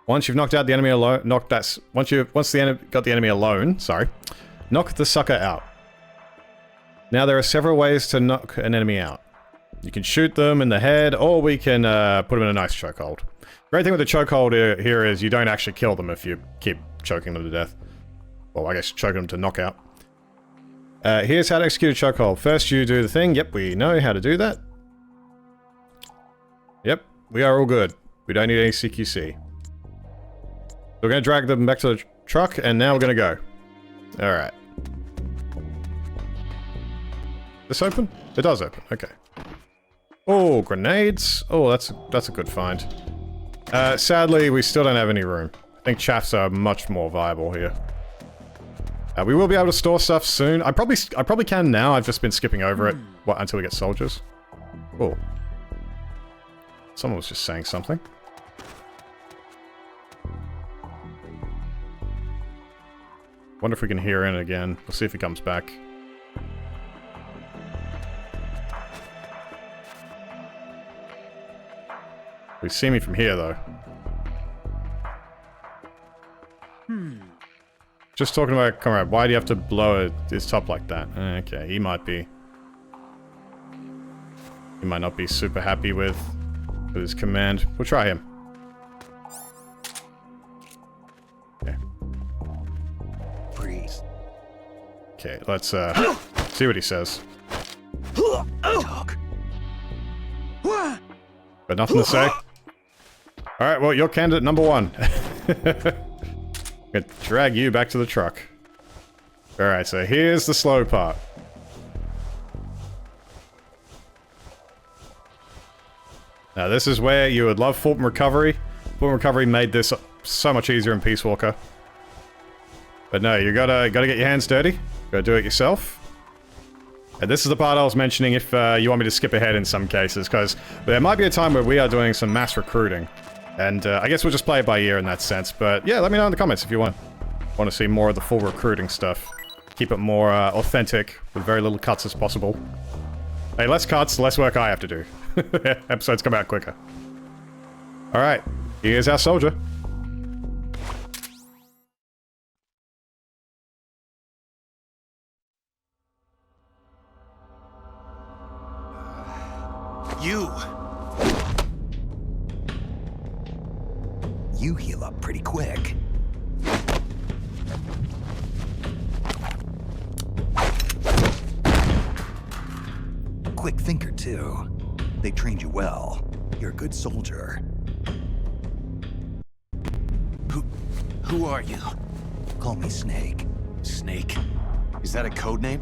Once you've knocked out the enemy alone, got the enemy alone, sorry, knock the sucker out. Now there are several ways to knock an enemy out. You can shoot them in the head, or we can put them in a nice chokehold. Great thing with the chokehold here is you don't actually kill them if you keep choking them to death. Well, I guess choking them to knockout. Here's how to execute a chokehold. First you do the thing. Yep, we know how to do that. Yep, we are all good. We don't need any CQC. We're going to drag them back to the truck, and now we're going to go. Alright. This open? It does open, okay. Oh, grenades. Oh, that's a good find. Sadly, we still don't have any room. I think chaffs are much more viable here. We will be able to store stuff soon. I probably can now. I've just been skipping over it until we get soldiers. Oh. Someone was just saying something. Wonder if we can hear in again. We'll see if he comes back. We see me from here, though. Just talking about, comrade, why do you have to blow his top like that? Okay, he might not be super happy with his command. We'll try him. Okay. Breathe. Okay, let's see what he says. Talk. Got nothing to say? Alright, well, you're candidate number 1. Gonna drag you back to the truck. Alright, so here's the slow part. Now this is where you would love Fulton Recovery. Fulton Recovery made this so much easier in Peace Walker. But no, you gotta get your hands dirty. Gotta do it yourself. And this is the part I was mentioning if you want me to skip ahead in some cases, because there might be a time where we are doing some mass recruiting. And I guess we'll just play it by ear in that sense. But yeah, let me know in the comments if you want to see more of the full recruiting stuff. Keep it more authentic, with very little cuts as possible. Hey, less cuts, less work I have to do. Episodes come out quicker. Alright, here's our soldier. You heal up pretty quick. quick thinker, too. They trained you well. You're a good soldier. Who are you? Call me Snake. Snake? Is that a code name?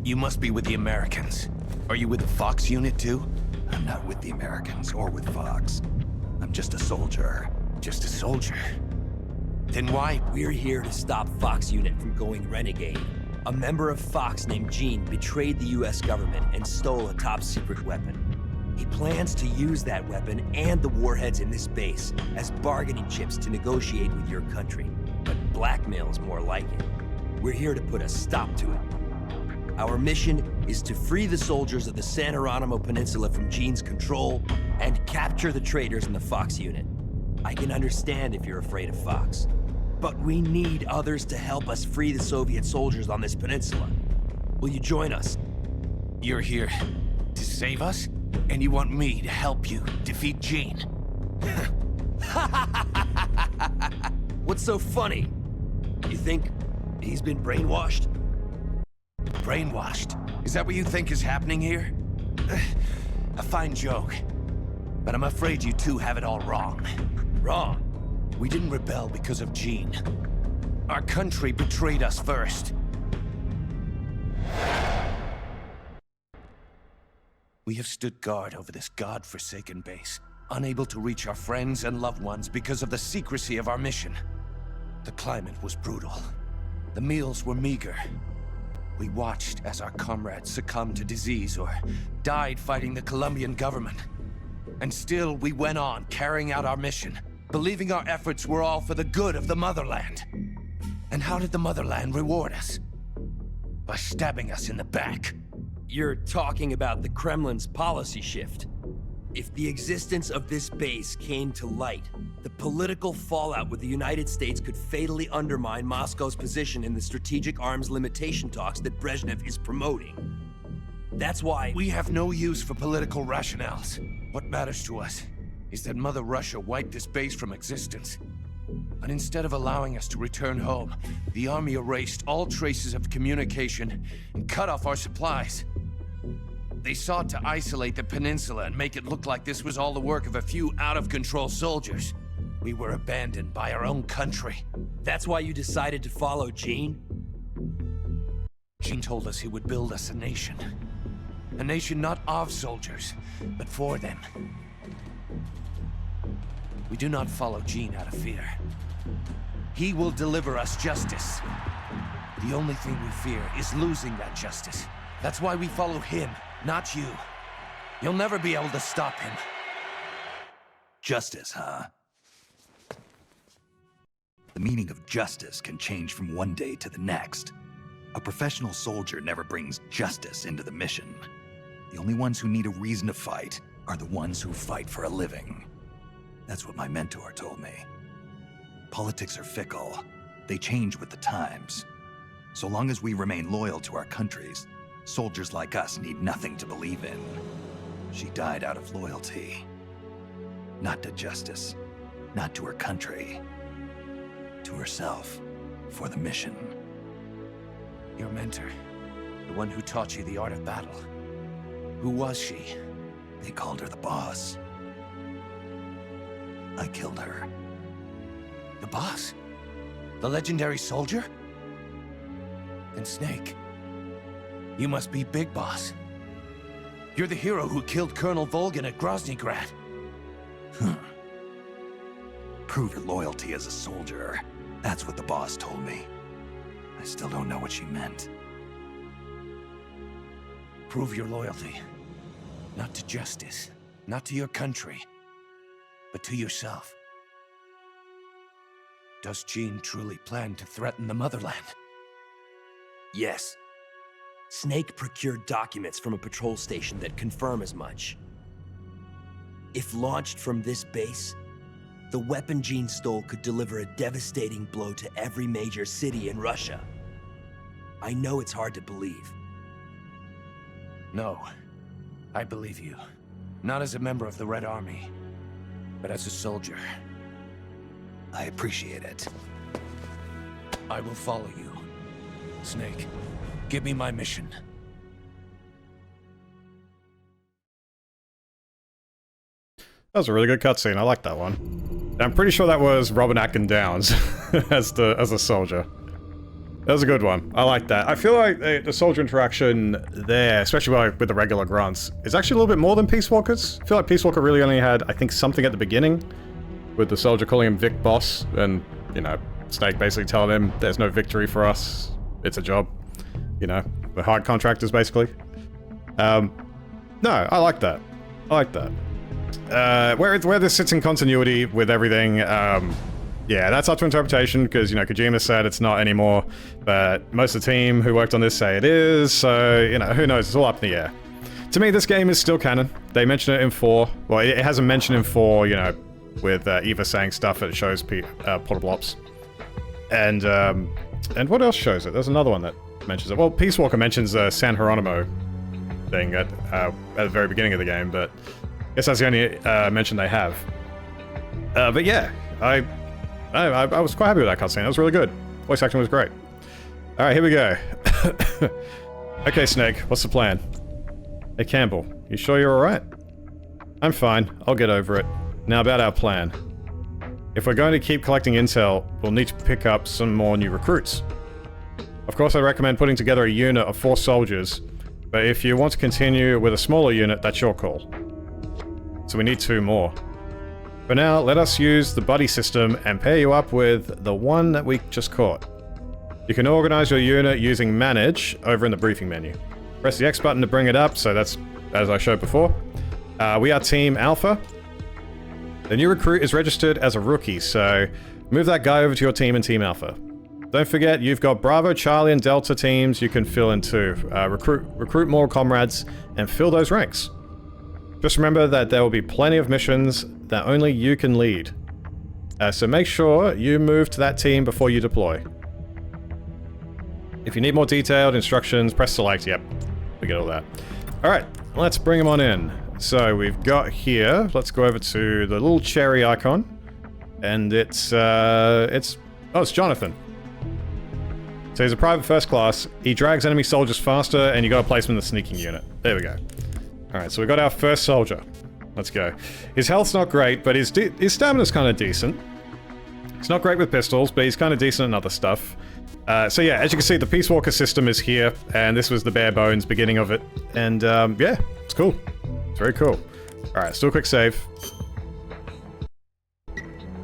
You must be with the Americans. Are you with the Fox unit too? I'm not with the Americans or with Fox. I'm just a soldier. Just a soldier? Then why? We're here to stop Fox Unit from going renegade. A member of Fox named Gene betrayed the US government and stole a top-secret weapon. He plans to use that weapon and the warheads in this base as bargaining chips to negotiate with your country. But blackmail's more like it. We're here to put a stop to it. Our mission is to free the soldiers of the San Geronimo Peninsula from Gene's control and capture the traitors in the Fox unit. I can understand if you're afraid of Fox, but we need others to help us free the Soviet soldiers on this peninsula. Will you join us? You're here to save us? And you want me to help you defeat Gene? What's so funny? You think he's been brainwashed? Brainwashed? Is that what you think is happening here? A fine joke. But I'm afraid you two have it all wrong. Wrong? We didn't rebel because of Gene. Our country betrayed us first. We have stood guard over this god-forsaken base, unable to reach our friends and loved ones because of the secrecy of our mission. The climate was brutal. The meals were meager. We watched as our comrades succumbed to disease or died fighting the Colombian government. And still, we went on carrying out our mission, believing our efforts were all for the good of the motherland. And how did the motherland reward us? By stabbing us in the back. You're talking about the Kremlin's policy shift. If the existence of this base came to light, the political fallout with the United States could fatally undermine Moscow's position in the strategic arms limitation talks that Brezhnev is promoting. That's why We have no use for political rationales. What matters to us is that Mother Russia wiped this base from existence. But instead of allowing us to return home, the army erased all traces of communication and cut off our supplies. They sought to isolate the peninsula and make it look like this was all the work of a few out-of-control soldiers. We were abandoned by our own country. That's why you decided to follow Gene? Gene told us he would build us a nation. A nation not of soldiers, but for them. We do not follow Gene out of fear. He will deliver us justice. The only thing we fear is losing that justice. That's why we follow him, not you. You'll never be able to stop him. Justice, huh? The meaning of justice can change from one day to the next. A professional soldier never brings justice into the mission. The only ones who need a reason to fight are the ones who fight for a living. That's what my mentor told me. Politics are fickle. They change with the times. So long as we remain loyal to our countries, soldiers like us need nothing to believe in. She died out of loyalty. Not to justice, not to her country. To herself, for the mission. Your mentor, the one who taught you the art of battle. Who was she? They called her the boss. I killed her. The boss? The legendary soldier? And Snake, you must be Big Boss. You're the hero who killed Colonel Volgin at Groznygrad. Prove your loyalty as a soldier. That's what the boss told me. I still don't know what she meant. Prove your loyalty. Not to justice, not to your country, but to yourself. Does Gene truly plan to threaten the motherland? Yes. Snake procured documents from a patrol station that confirm as much. If launched from this base, the weapon Gene stole could deliver a devastating blow to every major city in Russia. I know it's hard to believe. No, I believe you. Not as a member of the Red Army, but as a soldier. I appreciate it. I will follow you. Snake, give me my mission. That was a really good cutscene. I like that one. I'm pretty sure that was Robin Atkin Downs as a soldier. That was a good one. I like that. I feel like the soldier interaction there, especially with the regular grunts, is actually a little bit more than Peace Walker's. I feel like Peace Walker really only had, I think, something at the beginning with the soldier calling him Vic Boss, and, you know, Snake basically telling him there's no victory for us. It's a job. You know, we're hard contractors, basically. No, I like that. I like that. Where this sits in continuity with everything, yeah, that's up to interpretation, because, you know, Kojima said it's not anymore, but most of the team who worked on this say it is, so, you know, who knows, it's all up in the air. To me, this game is still canon. They mention it in 4. Well, it hasn't mentioned in 4, you know, with Eva saying stuff that shows portable ops. And what else shows it? There's another one that mentions it. Well, Peace Walker mentions San Geronimo thing at the very beginning of the game, but I guess that's the only mention they have. But yeah, I was quite happy with that cutscene. That was really good. Voice acting was great. Alright, here we go. Okay, Snake, what's the plan? Hey, Campbell, you sure you're alright? I'm fine. I'll get over it. Now about our plan. If we're going to keep collecting intel, we'll need to pick up some more new recruits. Of course, I recommend putting together a unit of 4 soldiers, but if you want to continue with a smaller unit, that's your call. So we need 2 more. For now, let us use the buddy system and pair you up with the one that we just caught. You can organize your unit using Manage over in the briefing menu. Press the X button to bring it up, so that's as I showed before. We are Team Alpha. The new recruit is registered as a rookie, so move that guy over to your team in Team Alpha. Don't forget, you've got Bravo, Charlie, and Delta teams you can fill in too. Recruit more comrades and fill those ranks. Just remember that there will be plenty of missions that only you can lead. So make sure you move to that team before you deploy. If you need more detailed instructions, press select. Yep, we get all that. Alright, let's bring them on in. So we've got here, let's go over to the little cherry icon. And it's Jonathan. So he's a private first class. He drags enemy soldiers faster, and you got to place him in the sneaking unit. There we go. Alright, so we got our first soldier. Let's go. His health's not great, but his stamina's kind of decent. He's not great with pistols, but he's kind of decent in other stuff. So yeah, as you can see, the Peace Walker system is here, and this was the bare bones beginning of it. And yeah, it's cool. It's very cool. Alright, let's do a quick save.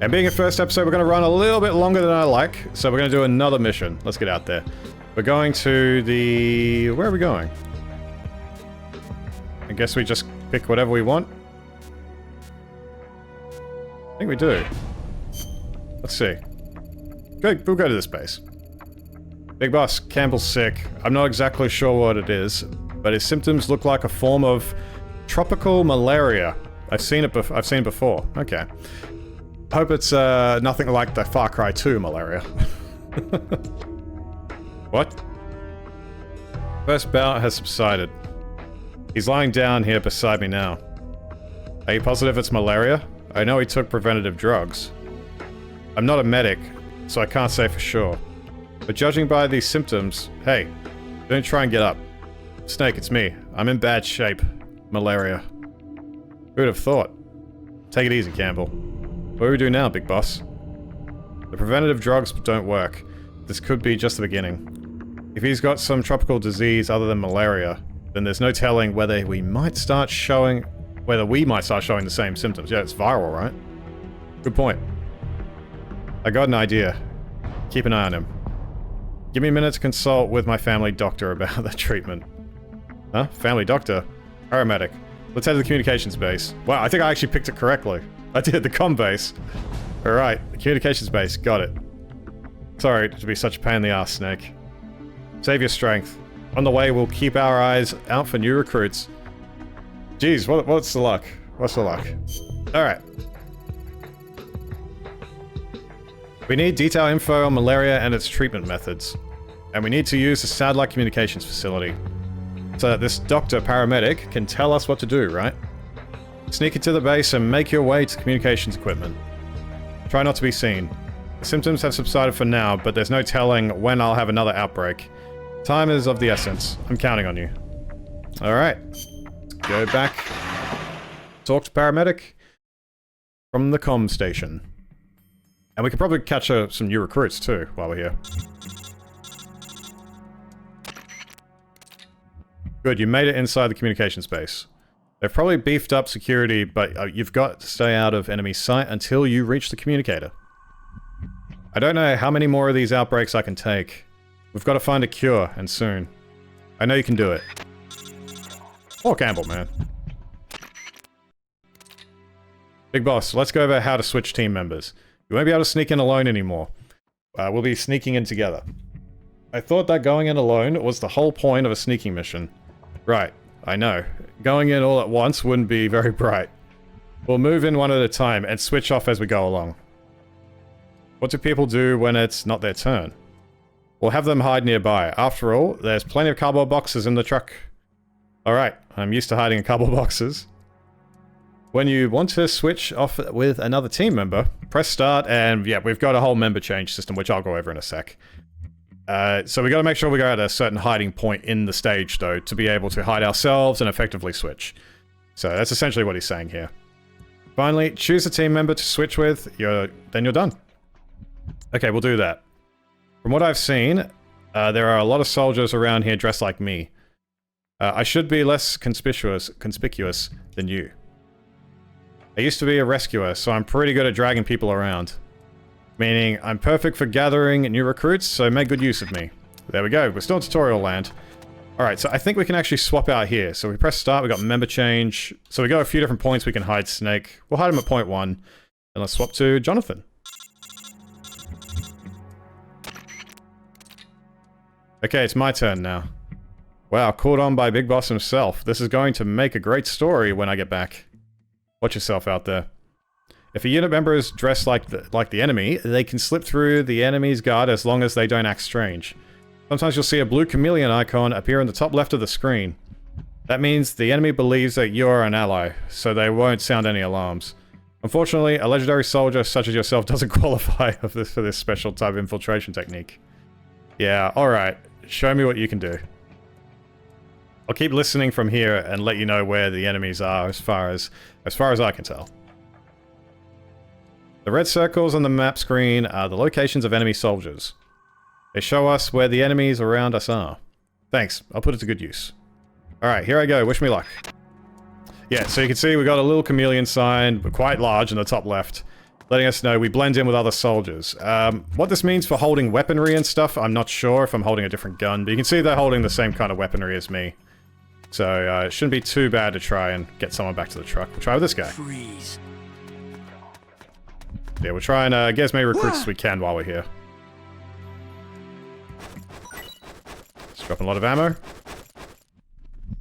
And being a first episode, we're going to run a little bit longer than I like, so we're going to do another mission. Let's get out there. We're going to the... Where are we going? I guess we just pick whatever we want. I think we do. Let's see. We'll go to this base. Big Boss, Campbell's sick. I'm not exactly sure what it is, but his symptoms look like a form of tropical malaria. I've seen it before. Okay. Hope it's nothing like the Far Cry 2 malaria. What? First bout has subsided. He's lying down here beside me now. Are you positive it's malaria? I know he took preventative drugs. I'm not a medic, so I can't say for sure. But judging by these symptoms, hey, don't try and get up. Snake, it's me. I'm in bad shape. Malaria. Who would have thought? Take it easy, Campbell. What do we do now, Big Boss? The preventative drugs don't work. This could be just the beginning. If he's got some tropical disease other than malaria, then there's no telling whether we might start showing the same symptoms. Yeah, it's viral, right? Good point. I got an idea. Keep an eye on him. Give me a minute to consult with my family doctor about the treatment. Huh? Family doctor? Paramedic. Let's head to the communications base. Wow, I think I actually picked it correctly. I did, the comm base. Alright, the communications base. Got it. Sorry to be such a pain in the ass, Snake. Save your strength. On the way, we'll keep our eyes out for new recruits. Jeez, what's the luck? What's the luck? Alright. We need detailed info on malaria and its treatment methods. And we need to use the satellite communications facility. So that this paramedic can tell us what to do, right? Sneak into the base and make your way to communications equipment. Try not to be seen. The symptoms have subsided for now, but there's no telling when I'll have another outbreak. Time is of the essence. I'm counting on you. Alright. Go back. Talk to paramedic. from the comm station. And we can probably catch some new recruits too while we're here. Good, you made it inside the communication space. They've probably beefed up security, but you've got to stay out of enemy sight until you reach the communicator. I don't know how many more of these outbreaks I can take. We've got to find a cure, and soon. I know you can do it. Or Campbell, man. Big boss, let's go over how to switch team members. You won't be able to sneak in alone anymore. We'll be sneaking in together. I thought that going in alone was the whole point of a sneaking mission. Right, I know. Going in all at once wouldn't be very bright. We'll move in one at a time and switch off as we go along. What do people do when it's not their turn? We'll have them hide nearby. After all, there's plenty of cardboard boxes in the truck. Alright, I'm used to hiding in cardboard boxes. When you want to switch off with another team member, press start and yeah, we've got a whole member change system, which I'll go over in a sec. So we got to make sure we go at a certain hiding point in the stage, though, to be able to hide ourselves and effectively switch. So that's essentially what he's saying here. Finally, choose a team member to switch with, then you're done. Okay, we'll do that. From what I've seen, there are a lot of soldiers around here dressed like me. I should be less conspicuous than you. I used to be a rescuer, so I'm pretty good at dragging people around. Meaning, I'm perfect for gathering new recruits, so make good use of me. There we go, we're still in tutorial land. Alright, so I think we can actually swap out here. So we press start, we got member change. So we got a few different points we can hide Snake. We'll hide him at point 1. And let's swap to Jonathan. Okay, it's my turn now. Wow, called on by Big Boss himself. This is going to make a great story when I get back. Watch yourself out there. If a unit member is dressed like the enemy, they can slip through the enemy's guard as long as they don't act strange. Sometimes you'll see a blue chameleon icon appear in the top left of the screen. That means the enemy believes that you're an ally, so they won't sound any alarms. Unfortunately, a legendary soldier such as yourself doesn't qualify for this special type of infiltration technique. Yeah, alright. Show me what you can do. I'll keep listening from here and let you know where the enemies are as far as I can tell. The red circles on the map screen are the locations of enemy soldiers. They show us where the enemies around us are. Thanks, I'll put it to good use. Alright, here I go, wish me luck. Yeah, so you can see we got a little chameleon sign, but quite large in the top left, letting us know we blend in with other soldiers. What this means for holding weaponry and stuff, I'm not sure if I'm holding a different gun, but you can see they're holding the same kind of weaponry as me. So it shouldn't be too bad to try and get someone back to the truck. We'll try with this guy. Freeze. Yeah, we'll try and get as many recruits as we can while we're here. Just dropping a lot of ammo.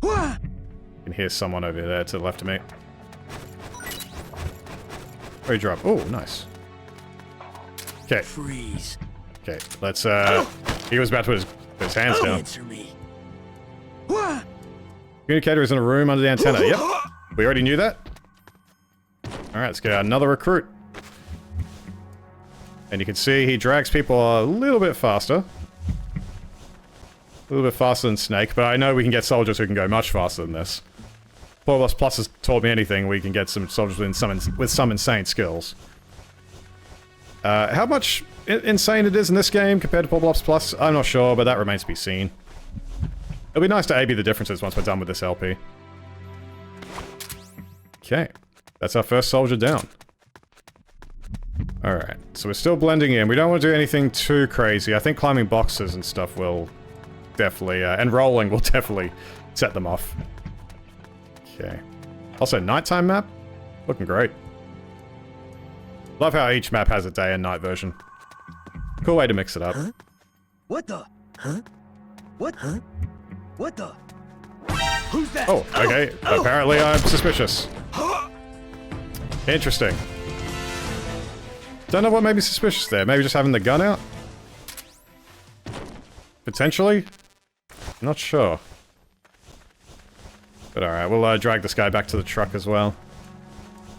You can hear someone over there to the left of me. Where you drop? Oh, nice. Okay. Freeze. Okay, let's he was about to put his hands down. Answer me. Communicator is in a room under the antenna. Yep. We already knew that. Alright, let's get another recruit. And you can see he drags people a little bit faster. A little bit faster than Snake, but I know we can get soldiers who can go much faster than this. 4+ has told me anything, we can get some soldiers with some insane skills. How much insane it is in this game compared to 4+, I'm not sure, but that remains to be seen. It'll be nice to A/B the differences once we're done with this LP. Okay, that's our first soldier down. Alright, so we're still blending in. We don't want to do anything too crazy. I think climbing boxes and stuff will definitely, and rolling will definitely set them off. Okay. Also, nighttime map? Looking great. Love how each map has a day and night version. Cool way to mix it up. Huh? What the? Huh? What? Huh? What the? Who's that? Oh, okay. Apparently I'm suspicious. Interesting. Don't know what made me suspicious there. Maybe just having the gun out? Potentially? Not sure. But alright, we'll drag this guy back to the truck as well.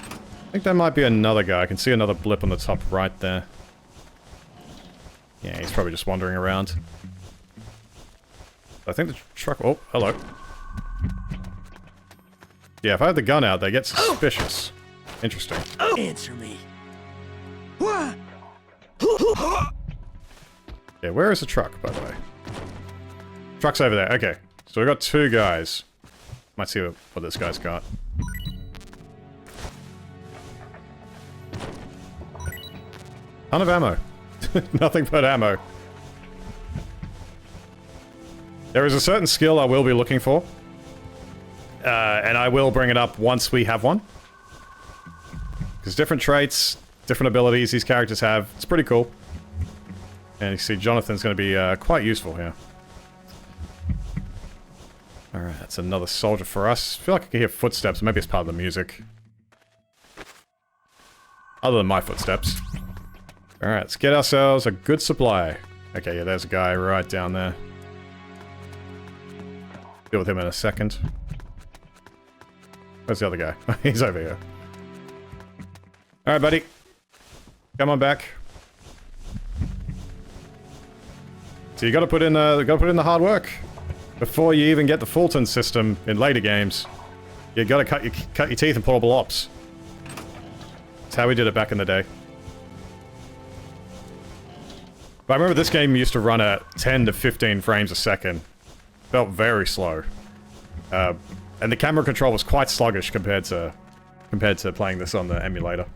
I think there might be another guy. I can see another blip on the top right there. Yeah, he's probably just wandering around. I think the truck... Oh, hello. Yeah, if I had the gun out, they get suspicious. Interesting. Answer me. Yeah, where is the truck, by the way? Truck's over there. Okay. So we've got 2 guys. Might see what this guy's got. Ton of ammo. Nothing but ammo. There is a certain skill I will be looking for. And I will bring it up once we have one. Because different traits, different abilities these characters have. It's pretty cool. And you see Jonathan's going to be quite useful here. Alright, that's another soldier for us. I feel like I can hear footsteps. Maybe it's part of the music. Other than my footsteps. Alright, let's get ourselves a good supply. Okay, yeah, there's a guy right down there. Deal with him in a second. Where's the other guy? He's over here. Alright, buddy. Come on back. So you gotta put in the hard work. Before you even get the Fulton system in later games. You gotta cut your teeth in portable ops. That's how we did it back in the day. But I remember this game used to run at 10 to 15 frames a second. Felt very slow. And the camera control was quite sluggish compared to playing this on the emulator.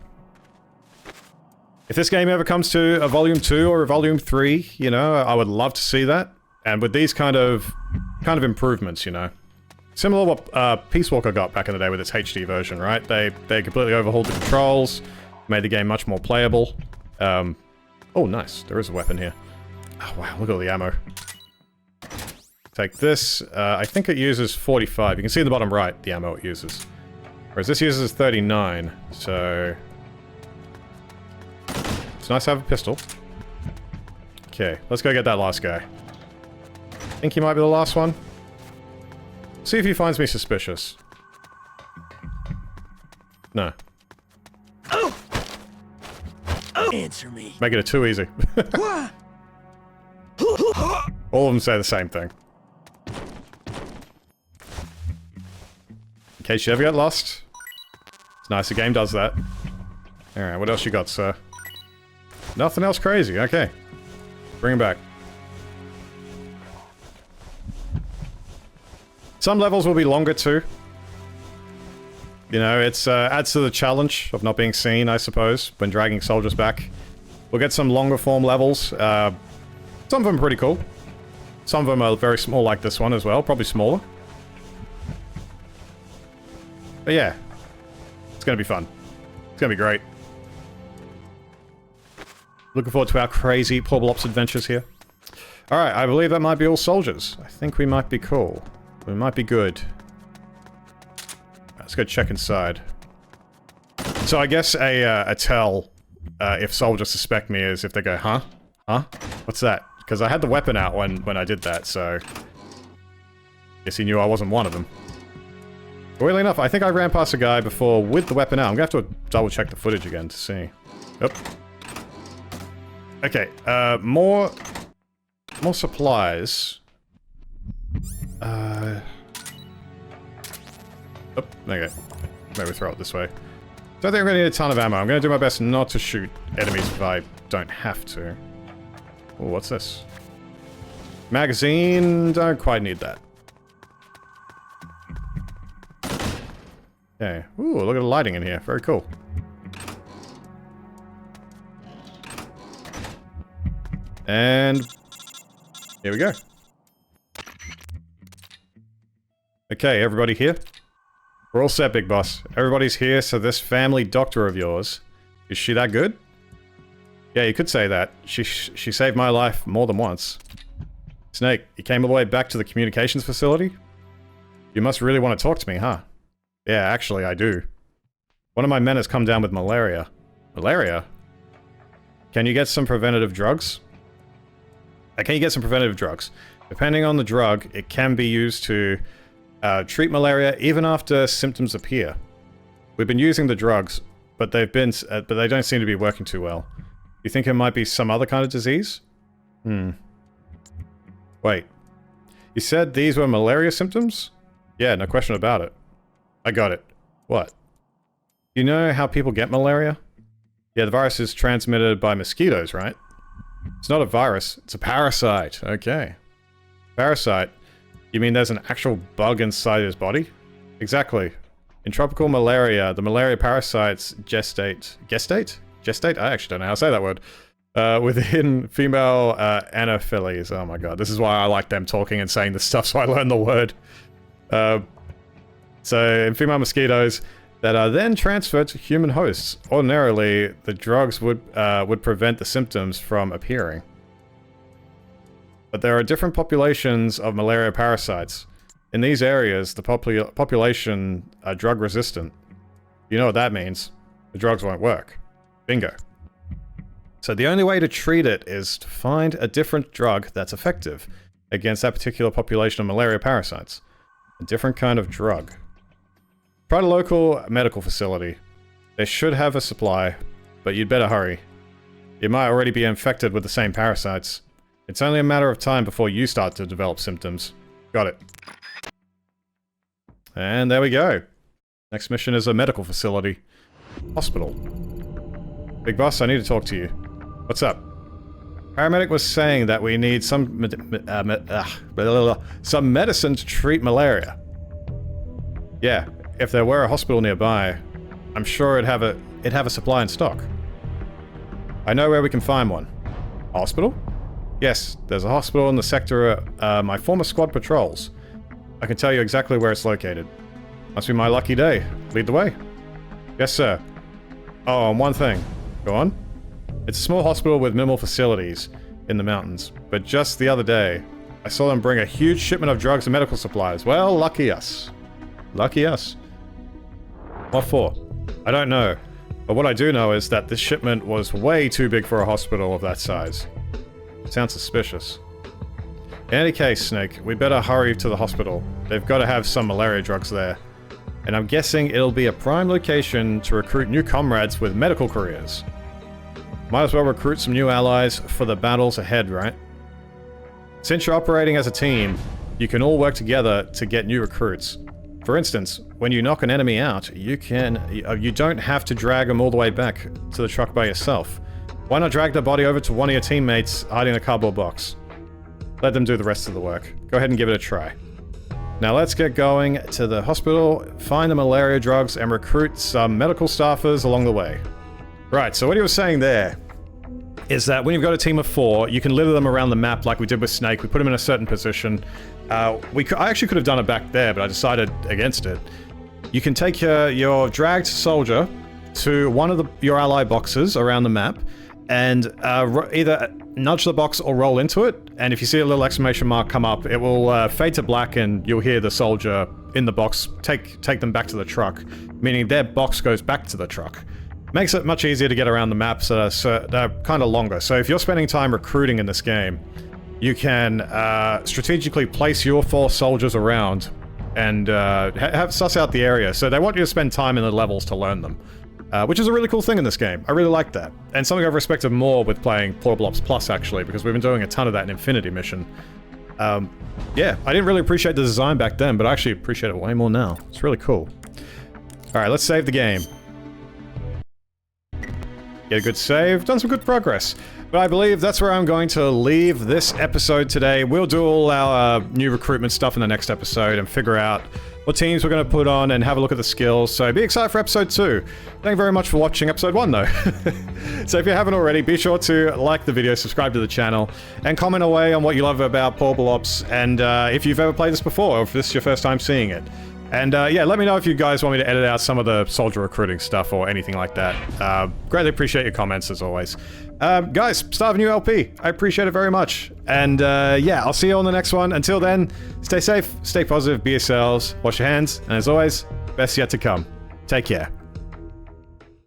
If this game ever comes to a Volume 2 or a Volume 3, you know, I would love to see that. And with these kind of improvements, you know. Similar to what Peace Walker got back in the day with its HD version, right? They completely overhauled the controls, made the game much more playable. Oh, nice. There is a weapon here. Oh, wow. Look at all the ammo. Take this. I think it uses 45. You can see in the bottom right the ammo it uses. Whereas this uses 39. So... it's nice to have a pistol. Okay, let's go get that last guy. I think he might be the last one. See if he finds me suspicious. No. Answer me. Make it too easy. All of them say the same thing. In case you ever get lost. It's nice the game does that. Alright, what else you got, sir? Nothing else crazy, okay. Bring him back. Some levels will be longer too. You know, it's adds to the challenge of not being seen, I suppose, when dragging soldiers back. We'll get some longer form levels. Some of them are pretty cool. Some of them are very small like this one as well, probably smaller. But yeah, it's gonna be fun. It's gonna be great. Looking forward to our crazy portable ops adventures here. Alright, I believe that might be all soldiers. I think we might be cool. We might be good. Let's go check inside. So I guess a tell if soldiers suspect me is if they go, huh? Huh? What's that? Because I had the weapon out when I did that, so... guess he knew I wasn't one of them. Weirdly enough, I think I ran past a guy before with the weapon out. I'm gonna have to double check the footage again to see. Yep. Okay, more supplies. Oh, there you go. Maybe throw it this way. Don't think I'm gonna need a ton of ammo. I'm gonna do my best not to shoot enemies if I don't have to. Oh, what's this? Magazine. Don't quite need that. Okay. Ooh, look at the lighting in here. Very cool. And here we go. Okay, everybody here? We're all set, Big Boss. Everybody's here, so this family doctor of yours, is she that good? Yeah, you could say that. She saved my life more than once. Snake, you came all the way back to the communications facility? You must really want to talk to me, huh? Yeah, actually, I do. One of my men has come down with malaria. Malaria? Can you get some preventative drugs? Can you get some preventative drugs? Depending on the drug, it can be used to treat malaria even after symptoms appear. We've been using the drugs, but they don't seem to be working too well. You think it might be some other kind of disease? Wait. You said these were malaria symptoms? Yeah, no question about it. I got it. What? You know how people get malaria? Yeah, the virus is transmitted by mosquitoes, right? It's not a virus, it's a parasite. Okay. Parasite. You mean there's an actual bug inside his body? Exactly. In tropical malaria, the malaria parasites gestate? Gestate? I actually don't know how to say that word. Within female anopheles. Oh my god, this is why I like them talking and saying this stuff, so I learn the word. So, in female mosquitoes that are then transferred to human hosts. Ordinarily, the drugs would prevent the symptoms from appearing. But there are different populations of malaria parasites. In these areas, the population are drug resistant. You know what that means. The drugs won't work. Bingo. So the only way to treat it is to find a different drug that's effective against that particular population of malaria parasites. A different kind of drug. Try the local medical facility. They should have a supply, but you'd better hurry. You might already be infected with the same parasites. It's only a matter of time before you start to develop symptoms. Got it. And there we go. Next mission is a medical facility. Hospital. Big boss, I need to talk to you. What's up? Paramedic was saying that we need some medicine to treat malaria. Yeah, if there were a hospital nearby, I'm sure it'd have a supply in stock. I know where we can find one. Hospital? Yes, there's a hospital in the sector my former squad patrols. I can tell you exactly where it's located. Must be my lucky day. Lead the way. Yes, sir. Oh, and one thing. Go on. It's a small hospital with minimal facilities in the mountains, but just the other day, I saw them bring a huge shipment of drugs and medical supplies. Well, lucky us. Lucky us. What for? I don't know, but what I do know is that this shipment was way too big for a hospital of that size. Sounds suspicious. In any case, Snake, we better hurry to the hospital. They've got to have some malaria drugs there. And I'm guessing it'll be a prime location to recruit new comrades with medical careers. Might as well recruit some new allies for the battles ahead, right? Since you're operating as a team, you can all work together to get new recruits. For instance, when you knock an enemy out, you don't have to drag them all the way back to the truck by yourself. Why not drag their body over to one of your teammates hiding in a cardboard box? Let them do the rest of the work. Go ahead and give it a try. Now let's get going to the hospital, find the malaria drugs, and recruit some medical staffers along the way. Right, so what he was saying there is that when you've got a team of 4, you can litter them around the map like we did with Snake. We put him in a certain position. I actually could have done it back there, but I decided against it. You can take your dragged soldier to one of your ally boxes around the map, and either nudge the box or roll into it, and if you see a little exclamation mark come up, it will fade to black and you'll hear the soldier in the box take them back to the truck, meaning their box goes back to the truck. Makes it much easier to get around the maps that are kind of longer. So if you're spending time recruiting in this game, you can strategically place your 4 soldiers around and suss out the area. So they want you to spend time in the levels to learn them. Which is a really cool thing in this game. I really like that. And something I've respected more with playing Portable Ops Plus, actually, because we've been doing a ton of that in Infinity Mission. Yeah, I didn't really appreciate the design back then, but I actually appreciate it way more now. It's really cool. Alright, let's save the game. Get a good save. Done some good progress. But I believe that's where I'm going to leave this episode today. We'll do all our new recruitment stuff in the next episode and figure out what teams we're going to put on and have a look at the skills. So be excited for episode 2. Thank you very much for watching episode 1 though. So if you haven't already, be sure to like the video, subscribe to the channel, and comment away on what you love about Portable Ops, and if you've ever played this before, or if this is your first time seeing it. And yeah, let me know if you guys want me to edit out some of the soldier recruiting stuff or anything like that. Greatly appreciate your comments as always. Guys, start a new LP. I appreciate it very much. And yeah, I'll see you on the next one. Until then, stay safe, stay positive, be yourselves, wash your hands, and as always, best yet to come. Take care.